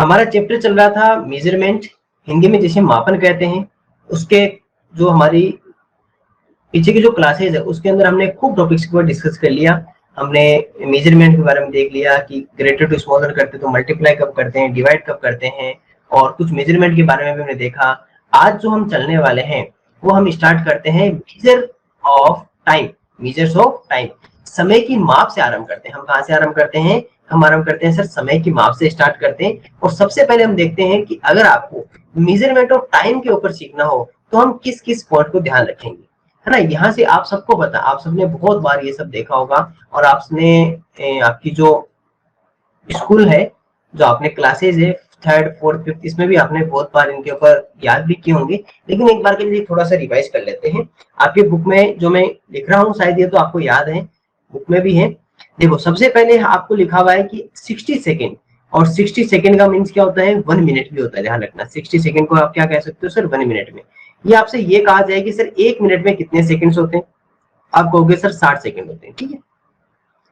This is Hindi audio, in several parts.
हमारा चैप्टर चल रहा था मेजरमेंट, हिंदी में जिसे मापन कहते हैं। उसके जो हमारी पीछे की जो क्लासेज है उसके अंदर हमने खूब टॉपिक्स को डिस्कस कर लिया। हमने मेजरमेंट के बारे में देख लिया कि ग्रेटर टू स्मॉलर करते तो मल्टीप्लाई कब करते हैं, डिवाइड कब करते हैं, और कुछ मेजरमेंट के बारे में भी हमने देखा। आज जो हम चलने वाले हैं वो हम स्टार्ट करते हैं measure of time, measures of time, समय की माप से आरंभ करते हैं। हम कहाँ से आरंभ करते हैं? हम आरंभ करते हैं सर समय की माप से स्टार्ट करते हैं। और सबसे पहले हम देखते हैं कि अगर आपको मेजरमेंट ऑफ टाइम के ऊपर सीखना हो तो हम किस किस पॉइंट को ध्यान रखेंगे, है ना। यहाँ से आप सबको पता, आप सबने बहुत बार ये सब देखा होगा, और आपने आपकी जो स्कूल है, जो आपने क्लासेज है थर्ड फोर्थ फिफ्थ, इसमें भी आपने बहुत बार इनके ऊपर याद भी किए होंगे। लेकिन एक बार के लिए थोड़ा सा रिवाइज कर लेते हैं। आपकी बुक में जो मैं लिख रहा हूँ शायद ये तो आपको याद है, बुक में भी है। देखो सबसे पहले आपको लिखा हुआ है कि 60 सेकेंड, और 60 सेकेंड का मीन्स क्या होता है? 1 मिनट भी होता है, ध्यान रखना। 60 सेकेंड को आप क्या कह सकते हो सर? 1 मिनट में। ये आपसे ये कहा जाए कि सर 1 मिनट में कितने सेकंड्स होते हैं? आप कहोगे सर 60 सेकंड होते हैं, ठीक है।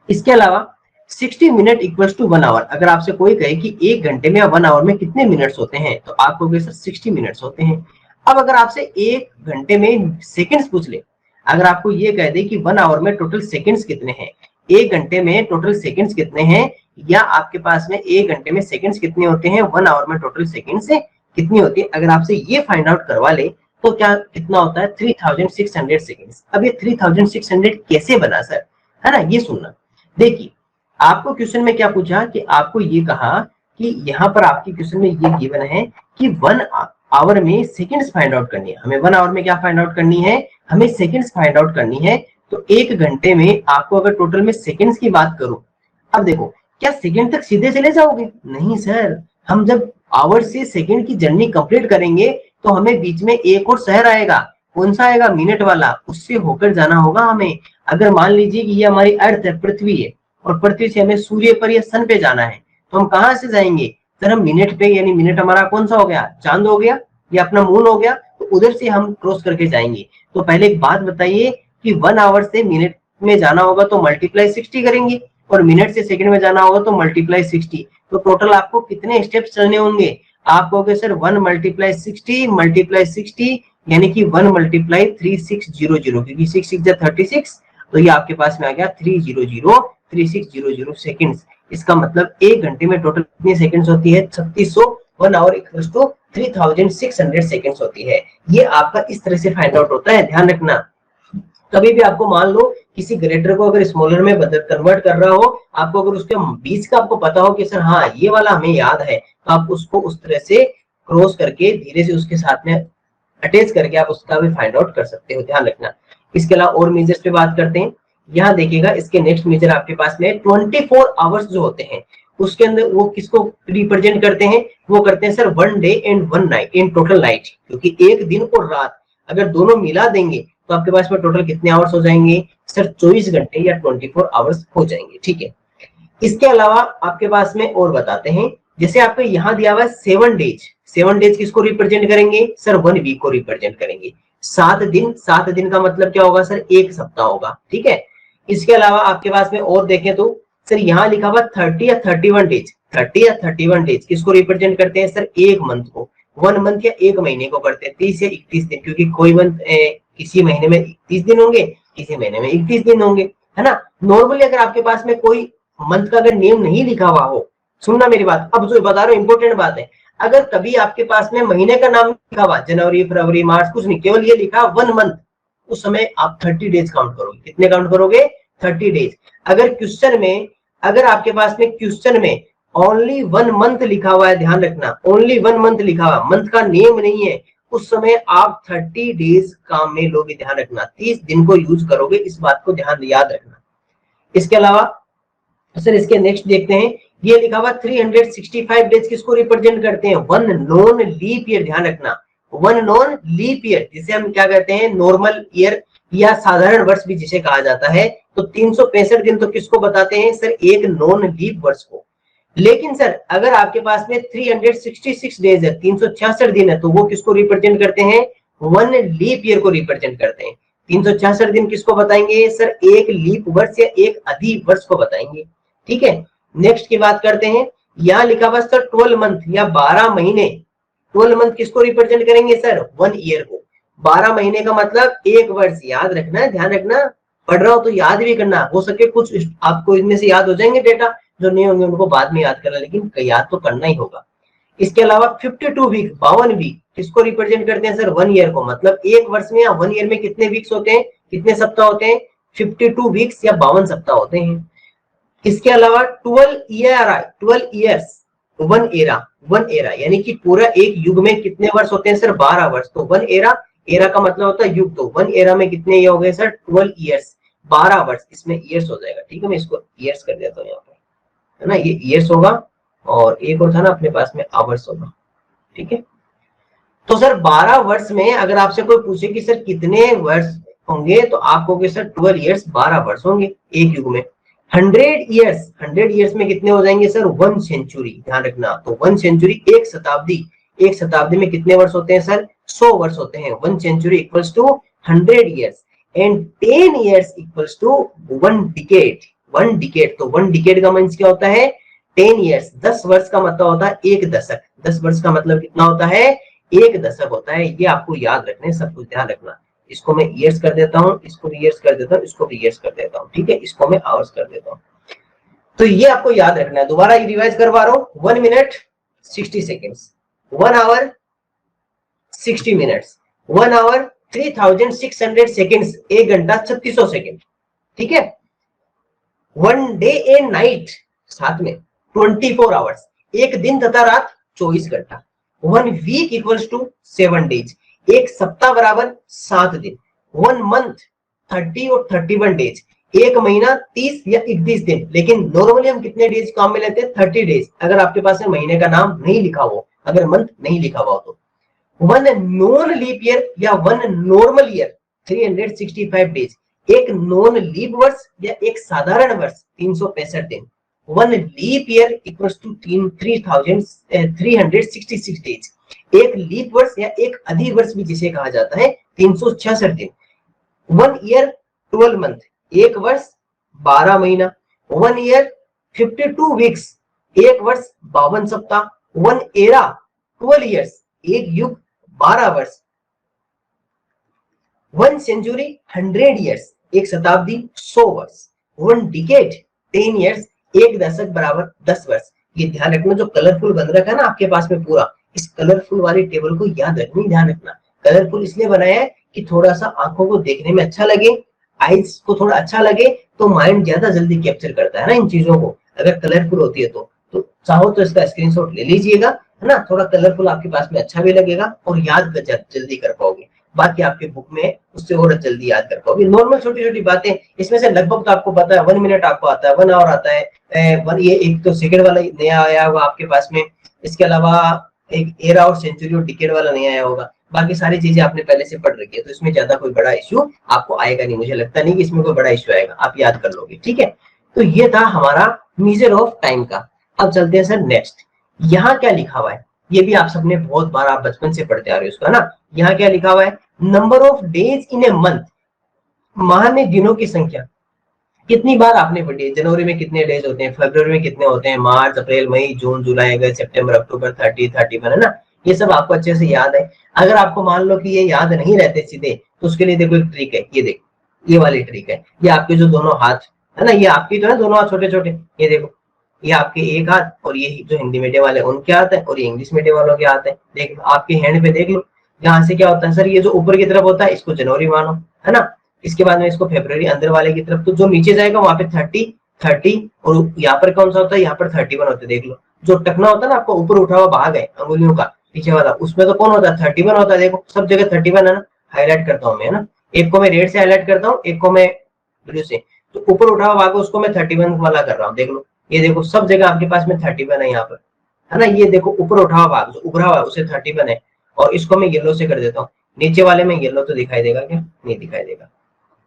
इसके अलावा 60 मिनट इक्वल्स टू 1 आवर। अगर आपसे कोई कहे कि 1 घंटे में या 1 आवर में कितने मिनट्स होते हैं, तो आप कहोगे सर 60 मिनट्स होते हैं। अब अगर आपसे 1 घंटे में सेकंड्स पूछ ले, अगर आपको ये कह दे कि 1 आवर में टोटल सेकंड्स कितने हैं, 1 घंटे में टोटल सेकंड्स कितने हैं, या आपके पास में 1 घंटे में सेकंड्स कितने होते हैं, 1 आवर में टोटल सेकंड्स कितनी होती है, अगर आपसे ये फाइंड आउट करवा ले तो क्या कितना होता है? 3600 सेकंड्स। अब ये 3600 कैसे बना सर, है ना, ये सुनना। देखिए आपको क्वेश्चन में क्या पूछा कि आपको ये कहा कि यहाँ पर आपकी क्वेश्चन में ये गिवन है कि 1 आवर में सेकंड्स फाइंड आउट करनी है। हमें 1 आवर में क्या फाइंड आउट करनी है? हमें सेकंड्स फाइंड आउट करनी है। तो 1 घंटे में आपको अगर टोटल में सेकंड्स की बात करूं, अब देखो क्या सेकंड तक सीधे चले जाओगे? नहीं सर, हम जब आवर से सेकंड की जर्नी कंप्लीट करेंगे तो हमें बीच में एक और शहर आएगा। कौन सा आएगा? मिनट वाला। उससे होकर जाना होगा हमें। अगर मान लीजिए कि ये हमारी अर्थ है, पृथ्वी है, और पृथ्वी से हमें सूर्य पर या सन पे जाना है, तो हम कहाँ से जाएंगे सर? हम मिनट पे, यानी मिनट हमारा कौन सा हो गया? चांद हो गया या अपना मून हो गया, तो उधर से हम क्रॉस करके जाएंगे। तो पहले एक बात बताइए कि 1 आवर से मिनट में जाना होगा तो मल्टीप्लाई 60 करेंगे, और मिनट से सेकंड में जाना होगा तो मल्टीप्लाई 60। तो टोटल आपको कितने स्टेप्स चलने होंगे? आप कहोगे सर 1 मल्टीप्लाई 60 यानी कि 1 मल्टीप्लाई 3600, क्योंकि 6 6 36, तो ये आपके पास में आ गया 3600 सेकंड्स। इसका मतलब 1 घंटे में टोटल कितनी सेकंड्स होती है? 3600। 1 आवर इक्वल्स टू 3600 सेकंड्स होती है। ये आपका इस तरह से फाइंड आउट होता है, ध्यान रखना। कभी भी आपको मान लो किसी ग्रेटर को अगर स्मॉलर में कन्वर्ट कर रहा हो, आपको अगर उसके बीच का आपको पता हो कि सर हाँ ये वाला हमें याद है, तो आप उसको उस तरह से क्रॉस करके धीरे से उसके साथ में अटैच करके आप उसका भी फाइंड आउट कर सकते हो, ध्यान रखना। इसके अलावा और मेजर्स पे बात करते हैं। यहाँ देखिएगा इसके नेक्स्ट मेजर आपके पास में 24 आवर्स जो होते हैं, उसके अंदर वो किसको रिप्रेजेंट करते हैं? वो करते हैं sir 1 day and 1 night in total night, क्योंकि एक दिन और रात अगर दोनों मिला देंगे तो आपके पास में टोटल कितने आवर्स हो जाएंगे सर? 24 घंटे या 24 आवर्स हो जाएंगे, ठीक है। इसके अलावा आपके पास में और बताते हैं, जैसे आपको यहाँ दिया हुआ है 7 डेज। 7 डेज किसको रिप्रेजेंट करेंगे सर? 1 वीक को रिप्रेजेंट करेंगे। 7 दिन, 7 दिन का मतलब क्या होगा सर? 1 सप्ताह होगा, ठीक है। इसके अलावा आपके पास में और देखें तो सर यहाँ लिखा हुआ 30 या 31 डेज। 30 या 31 डेज किसको रिप्रेजेंट करते हैं सर? 1 मंथ को। 1 मंथ या 1 महीने को करते हैं। 30 या 31 दिन, क्योंकि कोई मंथ किसी महीने में 31 दिन होंगे, किसी महीने में 31 दिन होंगे, है ना। नॉर्मली अगर आपके पास में कोई मंथ का अगर नेम नहीं लिखा हुआ हो, सुनना मेरी बात, अब जो बता रहा हूँ इंपॉर्टेंट बात है, अगर कभी आपके पास में महीने का नाम लिखा हुआ, जनवरी फरवरी मार्च, कुछ नहीं, केवल ये लिखा 1 मंथ, उस समय आप 30 डेज काउंट करोगे। कितने काउंट करोगे? 30 डेज। अगर क्वेश्चन में, अगर आपके पास में क्वेश्चन में ओनली 1 मंथ लिखा हुआ है, ध्यान रखना, ओनली 1 मंथ लिखा हुआ, मंथ का नेम नहीं है, उस समय आप 30 डेज काम में लोगे, ध्यान रखना। 30 दिन को यूज करोगे, इस बात को ध्यान याद रखना। इसके अलावा सर इसके नेक्स्ट देखते हैं, ये लिखा हुआ 365 डेज किसको रिप्रेजेंट करते हैं? 1 नॉन लीप ईयर, ध्यान रखना। 1 नॉन लीप ईयर, जिसे हम क्या कहते हैं? नॉर्मल ईयर या साधारण वर्ष भी जिसे कहा जाता है। तो 365 दिन तो किसको बताते हैं सर? एक नॉन लीप वर्ष को। लेकिन सर अगर आपके पास में 366 डेज है, 366 दिन है, तो वो किसको रिप्रेजेंट करते हैं? 1 लीप ईयर को रिप्रेजेंट करते हैं। 366 दिन किसको बताएंगे सर? एक लीप वर्ष या एक अधि वर्ष को बताएंगे, ठीक है। नेक्स्ट की बात करते हैं, यहाँ लिखा हुआ सर 12 मंथ या 12 महीने। 12 मंथ किसको रिप्रेजेंट करेंगे सर? 1 ईयर को। 12 महीने का मतलब 1 वर्ष। याद रखना है, ध्यान रखना, पढ़ रहा हो तो याद भी करना। हो सके कुछ आपको इनमें से याद हो जाएंगे डेटा, जो नहीं होंगे उनको बाद में याद करना, लेकिन याद तो करना ही होगा। इसके अलावा 52 वीक, 52 वीक किसको रिप्रेजेंट करते हैं सर? 1 ईयर को। मतलब 1 वर्ष में या 1 ईयर में कितने वीक्स होते हैं, कितने सप्ताह होते हैं? 52 वीक्स या 52 सप्ताह होते हैं। इसके अलावा 12 इयर्स, 1 एरा यानी कि पूरा एक युग में कितने वर्ष होते हैं सर? 12 वर्ष। तो 1 एरा, एरा का मतलब होता है युग, तो 1 एरा में कितने ये हो गए सर? 12 इयर्स, 12 वर्ष। इसमें ईयर्स हो जाएगा, ठीक है, मैं इसको ईयर्स कर देता हूँ यहाँ पर, है ना, ये ईयर्स होगा। और एक और था ना अपने पास में, आवर्स होगा, ठीक है। तो सर 12 वर्ष में अगर आपसे कोई पूछे कि सर कितने वर्ष होंगे, तो आप कहोगे सर 12 इयर्स, 12 वर्ष होंगे एक युग में। 100 इयर्स, 100 इयर्स में कितने हो जाएंगे सर? 1 सेंचुरी। ध्यान रखना, तो 1 सेंचुरी, एक शताब्दी, एक शताब्दी में कितने वर्ष होते हैं सर? 100 वर्ष होते हैं। 1 century equals to 100 years and 10 years equals to 1 decade. 1 decade, तो 1 डिकेड का मींस क्या होता है? 10 इयर्स। 10 वर्ष का मतलब होता है एक दशक। 10 वर्ष का मतलब कितना होता है? एक दशक होता है। ये आपको याद रखने, सब कुछ ध्यान रखना। इसको मैं ईयर्स कर देता हूँ, इसको भी ईयर्स कर देता हूँ, इसको भी ईयर्स कर देता हूँ, ठीक है। इसको मैं आवर्स कर देता हूँ। तो ये आपको याद रखना है। दोबारा रिवाइज करवा रहा हूँ। 1 minute 60 seconds, 1 hour 60 minutes, 1 hour 3600 seconds, 1 घंटा 3600 सेकेंड, ठीक है। 1 डे एंड नाइट, साथ में 24 आवर्स, एक दिन तथा रात 24 घंटा। 1 वीक इक्वल्स टू 7 डेज, एक सप्ताह बराबर 7 दिन। 1 मंथ 30 और 31 डेज, एक महीना 30 या 31 दिन। लेकिन नॉर्मली हम कितने डेज काम में लेते हैं? 30 डेज, अगर आपके पास में महीने का नाम नहीं लिखा हो, अगर मंथ नहीं लिखा हुआ हो तो। 1 नॉन लीप ईयर या 1 नॉर्मल ईयर 365 डेज, एक नॉन लीप वर्ष या एक साधारण वर्ष 365 दिन। 1 leap year equals to 366 days, एक लीप वर्ष या एक अधिक वर्ष भी जिसे कहा जाता है 366 दिन। 1 ईयर 12 मंथ, एक वर्ष 12 महीना। 1 ईयर 52 वीक्स, एक वर्ष 52 सप्ताह। 1 एरा 12 इयर्स, एक युग 12 वर्ष। 1 सेंचुरी 100 इयर्स, एक शताब्दी 100 वर्ष। 1 डिकेड 10 इयर्स, एक दशक बराबर 10 वर्ष। ये ध्यान रखना, जो कलरफुल बन रखा है ना आपके पास में पूरा, इस कलरफुल वाली टेबल को याद रखनी, ध्यान रखना। कलरफुल इसलिए बनाया है कि थोड़ा सा आंखों को देखने में अच्छा लगे, आईज को थोड़ा अच्छा लगे, तो माइंड ज्यादा जल्दी कैप्चर करता है ना इन चीजों को, अगर कलरफुल होती है तो चाहो तो इसका स्क्रीनशॉट ले लीजिएगा, है ना। थोड़ा कलरफुल आपके पास में अच्छा भी लगेगा और याद जल्दी कर पाओगे। बाकी आपके बुक में उससे और जल्दी याद कर पाओगे। नॉर्मल छोटी छोटी बातें इसमें से लगभग तो आपको पता है। 1 मिनट आपको आता है, 1 आवर आता है, ये एक तो सेकंड वाला नया आया होगा आपके पास में। इसके अलावा एक एरा और सेंचुरी और डिकेड वाला नहीं आया होगा। बाकी सारी चीजें आपने पहले से पढ़ रखी है, तो इसमें ज्यादा कोई बड़ा इश्यू आपको आएगा नहीं। मुझे लगता नहीं कि इसमें कोई बड़ा इश्यू आएगा, आप याद कर लोगे, ठीक है। तो ये था हमारा मेजर ऑफ टाइम का। अब चलते हैं सर नेक्स्ट। यहाँ क्या लिखा हुआ है, ये भी आप सबने बहुत बार, आप बचपन से पढ़ते आ रहे हो इसको, है ना। यहाँ क्या लिखा हुआ है? Number of days in a month, माह में दिनों की संख्या। कितनी बार आपने पढ़ी है? जनवरी में कितने डेज होते हैं, फरवरी में कितने होते हैं, मार्च, अप्रैल, मई, जून, जुलाई, अगस्त, सितंबर, अक्टूबर, 30, 31, है ना। ये सब आपको अच्छे से याद है। अगर आपको मान लो कि ये याद नहीं रहते सीधे, तो उसके लिए देखो एक ट्रिक है, ये देखो, ये वाली ट्रिक है। ये आपके जो दोनों हाथ है ना, ये आपकी तो है दोनों हाथ छोटे छोटे, ये देखो, ये आपके एक हाथ, और ये जो हिंदी मीडियम वाले उनके हाथ है, और ये इंग्लिश मीडियम वालों के हाथ है। देख लो आपके हैंड पे, देख लो यहाँ से क्या होता है सर, ये जो ऊपर की तरफ होता है इसको जनवरी मानो, है ना। इसके बाद में इसको फरवरी अंदर वाले की तरफ, तो जो नीचे जाएगा वहां पे 30, और यहाँ पर कौन सा होता है, यहाँ पर 31 होता है। देख लो जो टकना होता है ना आपको ऊपर उठा हुआ भाग है अंगुलियों का पीछे वाला, उसमें तो कौन होता है? 31 होता है। देखो सब जगह 31 है ना, हाईलाइट करता हूँ मैं, है ना। एक को मैं रेड से हाईलाइट करता हूँ, एक को मैं ब्लू से। तो ऊपर उठा हुआ भाग उसको मैं 31 वाला कर रहा हूँ। देख लो, ये देखो सब जगह आपके पास में 31 है यहाँ पर, है ना। ये देखो ऊपर उठा हुआ भाग जो उभरा हुआ है उसे 31 है, और इसको मैं येलो से कर देता हूँ। नीचे वाले में येलो तो दिखाई देगा क्या? नहीं दिखाई देगा,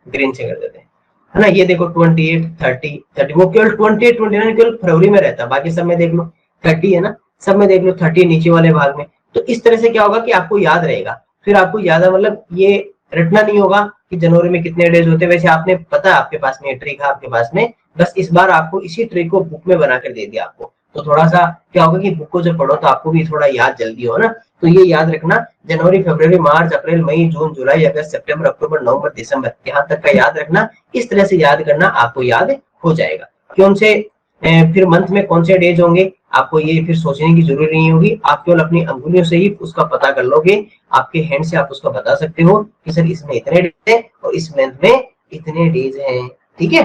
ग्रीन से कर देते हैं, है ना। ये देखो 28, 30, वो केवल 28, 29 केवल फरवरी में रहता है, बाकी सब में देख लो 30 है ना, सब में देख लो 30 नीचे वाले भाग में। तो इस तरह से क्या होगा कि आपको याद रहेगा, फिर आपको याद है, मतलब ये रटना नहीं होगा कि जनवरी में कितने डेज होते हैं। वैसे आपने पता है, आपके पास में ट्रिक है आपके पास में, बस इस बार आपको इसी ट्रिक को बुक में बनाकर दे दिया आपको। तो थोड़ा सा क्या होगा कि बुक को जब पढ़ो तो आपको भी थोड़ा याद जल्दी हो ना। तो ये याद रखना, जनवरी, फरवरी, मार्च, अप्रैल, मई, जून, जुलाई, अगस्त, सितंबर, अक्टूबर, नवंबर, दिसंबर, यहाँ तक का याद रखना। इस तरह से याद करना, आपको याद हो जाएगा। कौन से फिर मंथ में कौन से डेज होंगे आपको ये फिर सोचने की जरूरत नहीं होगी, आप केवल अपनी अंगुलियों से ही उसका पता कर लोगे। आपके हैंड से आप उसका बता सकते हो कि सर इसमें इतने डेज है और इस मंथ में इतने डेज हैं। ठीक है,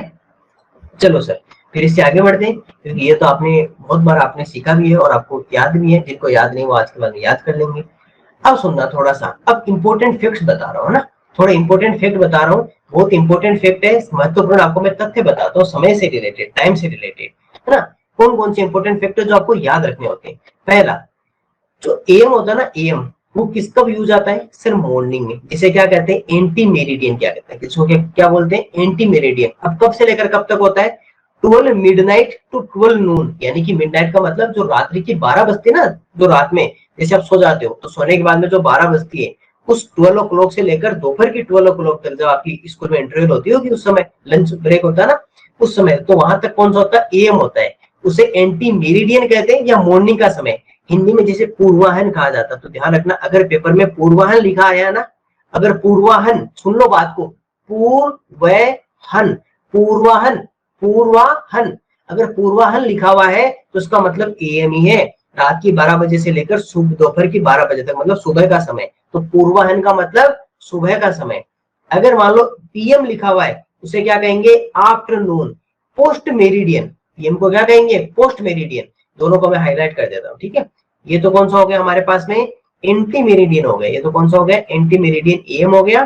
चलो सर फिर इससे आगे बढ़ते हैं, क्योंकि ये तो आपने बहुत बार आपने सीखा भी है और आपको याद भी है। जिनको याद नहीं वो आज के बाद याद कर लेंगे। अब सुनना थोड़ा सा, अब इंपॉर्टेंट फैक्ट्स बता रहा हूँ ना, थोड़ा इंपॉर्टेंट फैक्ट बता रहा हूँ, बहुत इंपॉर्टेंट फैक्ट है, महत्वपूर्ण आपको मैं तथ्य बताता हूँ, समय से रिलेटेड, टाइम से रिलेटेड, है ना। कौन कौन से इंपॉर्टेंट फैक्टर जो आपको याद रखने होते हैं। पहला, जो एएम होता है ना, एएम वो किस कब यूज आता है सर, मॉर्निंग में, जिसे क्या कहते हैं एंटी मेरिडियन, क्या कहते हैं किसको, क्या बोलते हैं एंटी मेरिडियन। अब कब से लेकर कब तक होता है, 12 मिडनाइट टू 12 नून, यानी कि मिडनाइट का मतलब जो रात्रि की 12 बजती है ना, जो रात में जैसे आप सो जाते हो तो सोने के बाद में जो 12 बजती है, उस 12 o'clock से लेकर दोपहर की 12 o'clock तक, जब आपकी स्कूल में इंटरवल होती होगी उस समय लंच ब्रेक होता है ना, उस समय तो वहां तक कौन सा होता है, एएम होता है। उसे एंटी मेरिडियन कहते हैं या मॉर्निंग का समय, हिंदी में जिसे पूर्वाहन कहा जाता है। तो ध्यान रखना, अगर पेपर में पूर्वाहन लिखा आया ना, अगर पूर्वाहन, सुन लो बात को, पूर्वाहन, पूर्वाहन, पूर्वाहन, अगर पूर्वाहन लिखा हुआ है तो उसका मतलब एएम ही है, रात की 12 बजे से लेकर दोपहर की 12 बजे तक, मतलब सुबह का समय। तो पूर्वाहन का मतलब सुबह का समय। अगर मान लो पीएम लिखा हुआ है उसे क्या कहेंगे, आफ्टरनून। पोस्ट मेरिडियन, पीएम को क्या कहेंगे, पोस्ट मेरिडियन। दोनों को मैं हाईलाइट कर देता हूँ, ठीक है। ये तो कौन सा हो गया हमारे पास में, एंटी मेरिडियन हो गया। ये तो कौन सा हो गया, एंटी मेरिडियन एएम हो गया।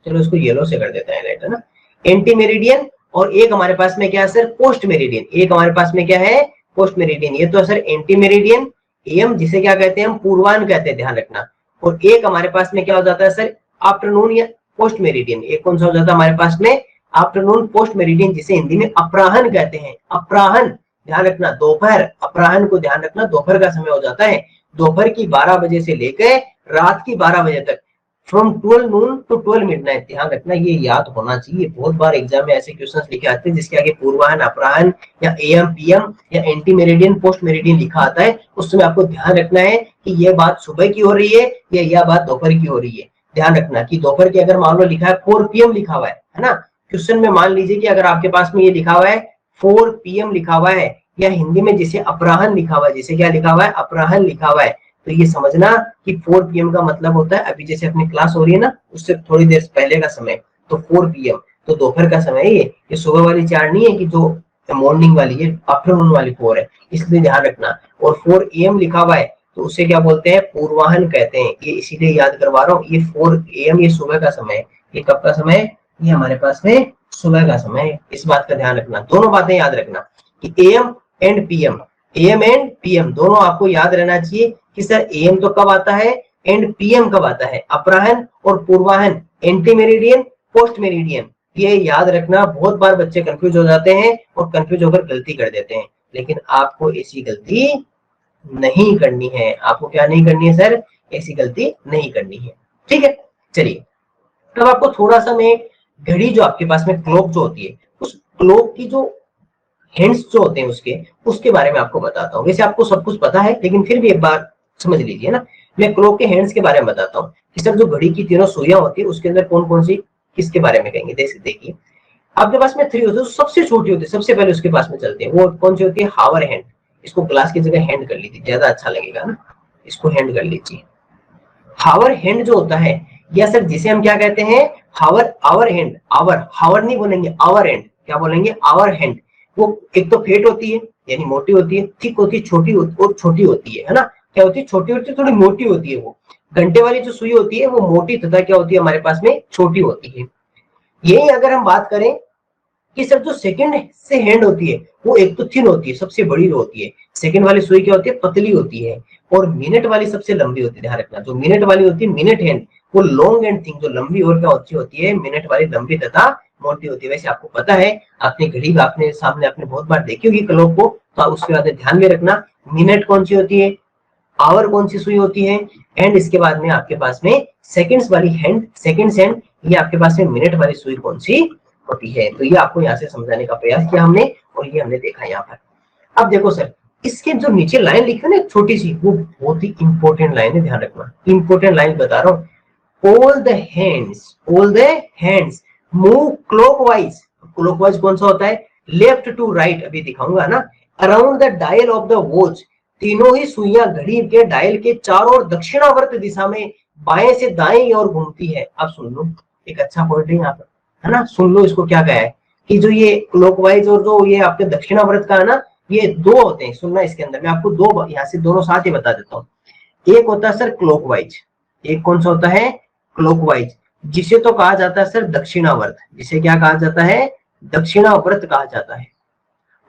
चलो इसको येलो से कर देते हैं हाईलाइट, है ना, एंटी मेरिडियन। और एक हमारे पास में क्या है सर, पोस्ट मेरिडियन। एक हमारे पास में क्या है, पोस्ट मेरिडियन। ये तो सर एंटी मेरिडियन एएम, जिसे क्या कहते हैं हम, पूर्वाहन कहते हैं, ध्यान रखना। और एक हमारे पास में क्या हो जाता है सर, आफ्टरनून या पोस्ट मेरिडियन। एक कौन सा हो जाता है हमारे पास में, आफ्टरनून पोस्ट मेरिडियन, जिसे हिंदी में अपराहन कहते हैं। अपराहन, ध्यान रखना, दोपहर, अपराहन को ध्यान रखना, दोपहर का समय हो जाता है। दोपहर की 12 बजे से लेकर रात की 12 बजे तक, फ्रॉम 12 नून टू 12 मिडनाइट। ध्यान रखना, ये याद होना चाहिए। बहुत बार एग्जाम में ऐसे क्वेश्चंस लिखे आते हैं जिसके आगे पूर्वाहन, अपराहन या एएम, पीएम या एंटी मेरिडियन, पोस्ट मेरिडियन लिखा आता है। उस समय आपको ध्यान रखना है कि यह बात सुबह की हो रही है या यह बात दोपहर की हो रही है। ध्यान रखना कि दोपहर के अगर मान लो लिखा है 4 PM लिखा हुआ है ना, क्वेश्चन में मान लीजिए कि अगर आपके पास में ये लिखा हुआ है 4 PM लिखा हुआ है, या हिंदी में जिसे अपराहन लिखा हुआ है, जिसे क्या लिखा हुआ है, अपराहन लिखा हुआ है, तो ये समझना कि 4 PM का मतलब होता है अभी जैसे अपनी क्लास हो रही है ना, उससे थोड़ी देर पहले का समय। तो 4 PM तो दोपहर का समय है। ये सुबह वाली 4 नहीं है कि जो मॉर्निंग वाली, ये आफ्टरनून वाली 4 है, इसलिए ध्यान रखना। और 4 AM लिखा हुआ है तो उसे क्या बोलते हैं, पूर्वाहन कहते हैं। ये इसीलिए याद करवा रहा हूँ, ये 4 AM ये सुबह का समय है। ये कब का समय है, ये हमारे पास में सुबह का समय है। इस बात का ध्यान रखना, दोनों बातें याद रखना कि AM and PM, AM and PM दोनों आपको याद रहना चाहिए कि सर AM तो कब आता है एंड PM कब आता है, अपराहन और पूर्वाहन, एंटी मेरिडियन, पोस्ट मेरिडियन। ये याद रखना, बहुत बार बच्चे कंफ्यूज हो जाते हैं और कंफ्यूज होकर गलती कर देते हैं, लेकिन आपको ऐसी गलती नहीं करनी है। आपको क्या नहीं करनी है सर, ऐसी गलती नहीं करनी है, ठीक है। चलिए अब आपको थोड़ा सा मैं घड़ी जो आपके पास में क्लॉक जो होती है, उस क्लॉक की जो हैंड्स जो होते हैं उसके बारे में आपको बताता हूँ। वैसे आपको सब कुछ पता है लेकिन फिर भी एक बार समझ लीजिए ना। मैं क्लॉक के हैंड्स के बारे में बताता हूँ कि सर जो घड़ी की तीनों सुइयां होती है उसके अंदर कौन कौन सी, किसके बारे में कहेंगे। देखिए आपके पास में 3 होते हैं, सबसे छोटी होती है, सबसे पहले उसके पास में चलते हैं। वो कौन सी होती है, हावर हैंड। इसको ग्लास की जगह हैंड कर लीजिए, ज्यादा अच्छा लगेगा ना, इसको हैंड कर लीजिए। हावर हैंड जो होता है, या सर जिसे हम क्या कहते हैं, हावर, आवर हैंड, आवर, हावर नहीं बोलेंगे, आवर हैंड, क्या बोलेंगे, आवर हैंड। वो एक तो फेट होती है यानी मोटी होती है, थिक होती है, छोटी और छोटी होती है ना। क्या होती है, छोटी होती है, थोड़ी मोटी होती है। वो घंटे वाली जो सुई होती है वो मोटी तथा क्या होती है हमारे पास में, छोटी होती है। यही अगर हम बात करें कि सर जो सेकंड से हैंड होती है वो एक तो थिन होती है, सबसे बड़ी जो होती है। सेकंड वाली सुई क्या होती है, पतली होती है। और मिनट वाली सबसे लंबी होती है। ध्यान रखना, जो मिनट वाली होती है, मिनट हैंड, वो लॉन्ग एंड थिन, जो लंबी और क्या होती है, मिनट वाली लंबी तथा मोटी होती है। वैसे आपको पता है, आपने घड़ी आपने सामने आपने बहुत बार देखी होगी क्लॉक को, तो आप उसके बाद ध्यान में रखना मिनट कौन सी होती है, आवर कौन सी सुई होती है, एंड इसके बाद में आपके पास में सेकंड्स वाली हैंड, सेकंड्स हैंड, ये आपके पास में मिनट वाली सुई कौन सी होती है। तो ये आपको यहाँ से समझाने का प्रयास किया हमने और ये हमने देखा यहाँ पर। अब देखो सर, इसके जो नीचे लाइन लिखी है ना छोटी सी, वो बहुत ही इंपॉर्टेंट लाइन है, ध्यान रखना, इंपॉर्टेंट लाइन बता रहा हूँ। All the hands move clockwise. Clockwise कौन सा होता है, लेफ्ट टू राइट, अभी दिखाऊंगा ना। Around the dial of the watch, तीनों ही सुइयां घड़ी के डायल के चारों ओर दक्षिणावर्त दिशा में बाएं से दाएं ओर घूमती है। अब सुन लो, एक अच्छा पॉइंट है यहाँ पर, है ना, सुन लो इसको क्या कहा है कि जो ये क्लॉकवाइज और जो ये आपके दक्षिणावर्त का है ना, ये दो होते हैं। सुनना इसके अंदर, मैं आपको दो यहाँ से दोनों साथ ही बता देता हूँ। एक होता है सर क्लॉकवाइज, एक कौन सा होता है, क्लॉकवाइज, जिसे तो कहा जाता है सर दक्षिणावर्त, जिसे क्या कहा जाता है, दक्षिणावर्त कहा जाता है।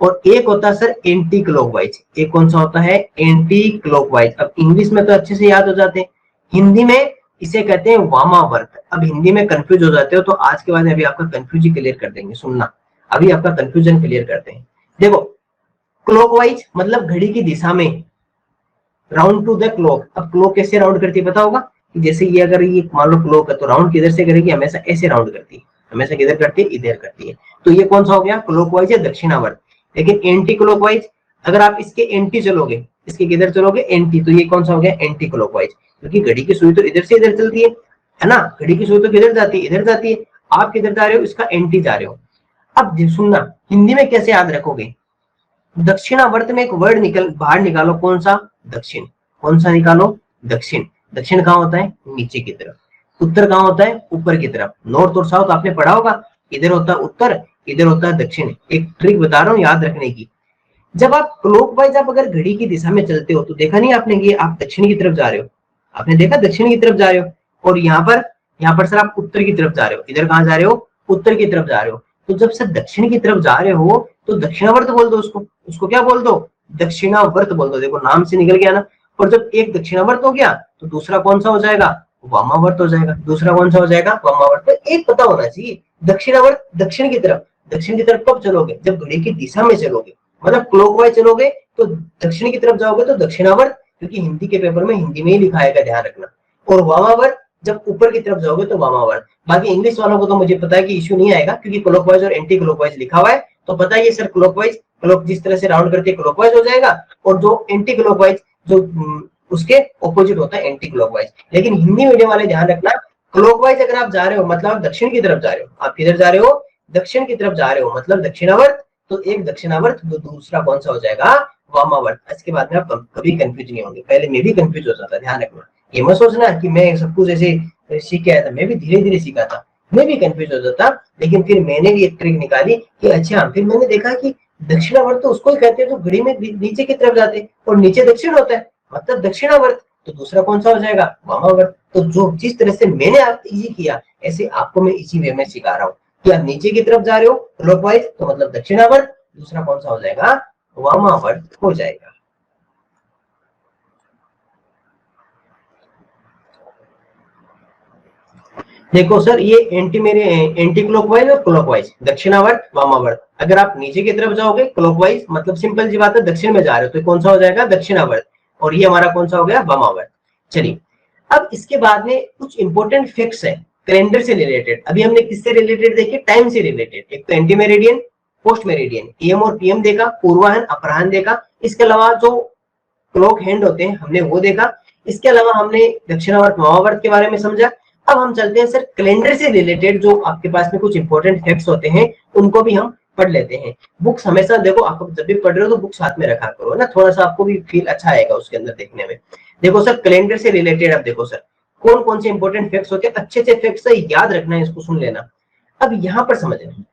और एक होता है सर एंटी क्लॉकवाइज, एक कौन सा होता है, एंटी क्लॉकवाइज। अब इंग्लिश में तो अच्छे से याद हो जाते हैं, हिंदी में इसे कहते हैं वामावर्त। अब हिंदी में कंफ्यूज हो जाते हो तो आज के बाद अभी आपका कंफ्यूजन क्लियर कर देंगे, सुनना, अभी आपका कंफ्यूजन क्लियर करते हैं। देखो क्लॉकवाइज मतलब घड़ी की दिशा में, राउंड टू द क्लॉक। अब क्लॉक कैसे राउंड करती है पता होगा, जैसे ये अगर ये मान लो क्लॉक है तो राउंड किधर से करेगी, हमेशा ऐसे राउंड करती है, हमेशा किधर करती है, इधर करती है। तो ये कौन सा हो गया, क्लॉकवाइज या दक्षिणावर्त। लेकिन एंटी क्लॉकवाइज, अगर आप इसके एंटी चलोगे, इसके किधर चलोगे, एंटी, तो ये कौन सा हो गया, एंटी क्लॉकवाइज, क्योंकि घड़ी की सुई तो इधर से इधर चलती है ना, घड़ी की सुई तो किधर जाती है, इधर जाती है, आप किधर जा रहे हो, इसका एंटी जा रहे हो। अब सुनना, हिंदी में कैसे याद रखोगे, दक्षिणावर्त में एक वर्ड बाहर निकालो, कौन सा, दक्षिण, कौन सा निकालो, दक्षिण। दक्षिण कहाँ होता है, नीचे की तरफ। उत्तर कहाँ होता है, ऊपर की तरफ। नॉर्थ और साउथ आपने पढ़ा होगा, इधर होता है उत्तर, इधर होता है दक्षिण। एक ट्रिक बता रहा हूँ याद रखने की, जब आप क्लॉकवाइज आप अगर घड़ी की दिशा में चलते हो तो देखा नहीं आपने कि आप दक्षिण की तरफ जा रहे हो, आपने देखा दक्षिण की तरफ जा रहे हो, और यहाँ पर सर आप उत्तर की तरफ जा रहे हो, इधर कहाँ जा रहे हो, उत्तर की तरफ जा रहे हो। तो जब सर दक्षिण की तरफ जा रहे हो तो दक्षिणावर्त बोल दो उसको, उसको क्या बोल दो, दक्षिणावर्त बोल दो। देखो नाम से निकल गया ना। और जब एक दक्षिणावर्त हो गया तो दूसरा कौन सा हो जाएगा, वामावर्त हो जाएगा। दूसरा कौन सा हो जाएगा, वामावर्त। तो एक पता होना चाहिए, दक्षिणावर्त दक्षिण की तरफ, दक्षिण की तरफ कब चलोगे, जब घड़ी की दिशा में चलोगे, मतलब क्लॉकवाइज चलोगे तो दक्षिण की तरफ जाओगे तो दक्षिणावर्त, क्योंकि हिंदी के पेपर में हिंदी में ही लिखा आएगा, ध्यान रखना। और वामावर्त जब ऊपर की तरफ जाओगे तो वामावर्त। बाकी इंग्लिश वालों को तो मुझे पता है कि इश्यू नहीं आएगा, क्योंकि क्लॉकवाइज और एंटी क्लॉकवाइज लिखा हुआ है, तो पता है सर क्लॉकवाइज, क्लॉक जिस तरह से राउंड करके क्लॉकवाइज हो जाएगा, और जो एंटी क्लॉकवाइज जो उसके ऑपोजिट होता है एंटी क्लॉकवाइज। लेकिन हिंदी मीडियम वाले ध्यान रखना, क्लॉकवाइज अगर आप जा रहे हो मतलब आप दक्षिण की तरफ जा रहे हो, आप किधर जा रहे हो, दक्षिण की तरफ जा रहे हो, मतलब दक्षिणावर्त। तो एक दक्षिणावर्त, तो दूसरा कौन सा हो जाएगा, वामावर्त। इसके बाद में आप कभी कंफ्यूज नहीं होंगे, पहले मैं भी कंफ्यूज हो जाता, ध्यान रखना। ये मत सोचना कि मैं सब कुछ ऐसे सीख के आया था, मैं भी धीरे धीरे सीखा था, मैं भी कंफ्यूज हो जाता। लेकिन फिर मैंने भी एक ट्रिक निकाली कि अच्छा, फिर मैंने देखा कि दक्षिणावर्त तो उसको ही कहते हैं जो घड़ी में नीचे की तरफ जाते, और नीचे दक्षिण होता है, मतलब दक्षिणावर्त। तो दूसरा कौन सा हो जाएगा, वामावर्त। तो जो जिस तरह से मैंने आप इजी किया, ऐसे आपको मैं इसी वे में सिखा रहा हूँ कि आप नीचे की तरफ जा रहे हो क्लॉकवाइज, तो मतलब दक्षिणावर्त, दूसरा कौन सा हो जाएगा, वामावर्त हो जाएगा। देखो सर, ये एंटी क्लॉकवाइज और क्लॉकवाइज, दक्षिणावर्त वामावर्त। अगर आप नीचे की तरफ जाओगे क्लॉकवाइज, मतलब सिंपल सी बात है, दक्षिण में जा रहे हो, तो कौन सा हो जाएगा, दक्षिणावर्त। और ये हमारा कौन सा हो गया, वामावर्त। चलिए, अब इसके बाद में कुछ इंपॉर्टेंट फैक्ट्स है कैलेंडर से रिलेटेड। अभी हमने किससे रिलेटेड देखे, टाइम से रिलेटेड। एक तो anti meridian, post meridian, am और पीएम देखा, पूर्वाहन अपराह्न देखा। इसके अलावा जो क्लॉक हैंड होते हैं हमने वो देखा। इसके अलावा हमने दक्षिणावर्त वामावर्त के बारे में समझा। अब हम चलते हैं सर कैलेंडर से रिलेटेड, जो आपके पास में कुछ इंपॉर्टेंट फैक्ट्स होते हैं उनको भी हम पढ़ लेते हैं। बुक्स हमेशा देखो, आप जब भी पढ़ रहे हो तो बुक्स साथ में रखा करो ना, थोड़ा सा आपको भी फील अच्छा आएगा उसके अंदर देखने में। देखो सर कैलेंडर से रिलेटेड, अब देखो सर कौन कौन से इंपॉर्टेंट फैक्ट्स होते हैं, अच्छे से फैक्ट्स याद रखना है, इसको सुन लेना। अब यहाँ पर समझना,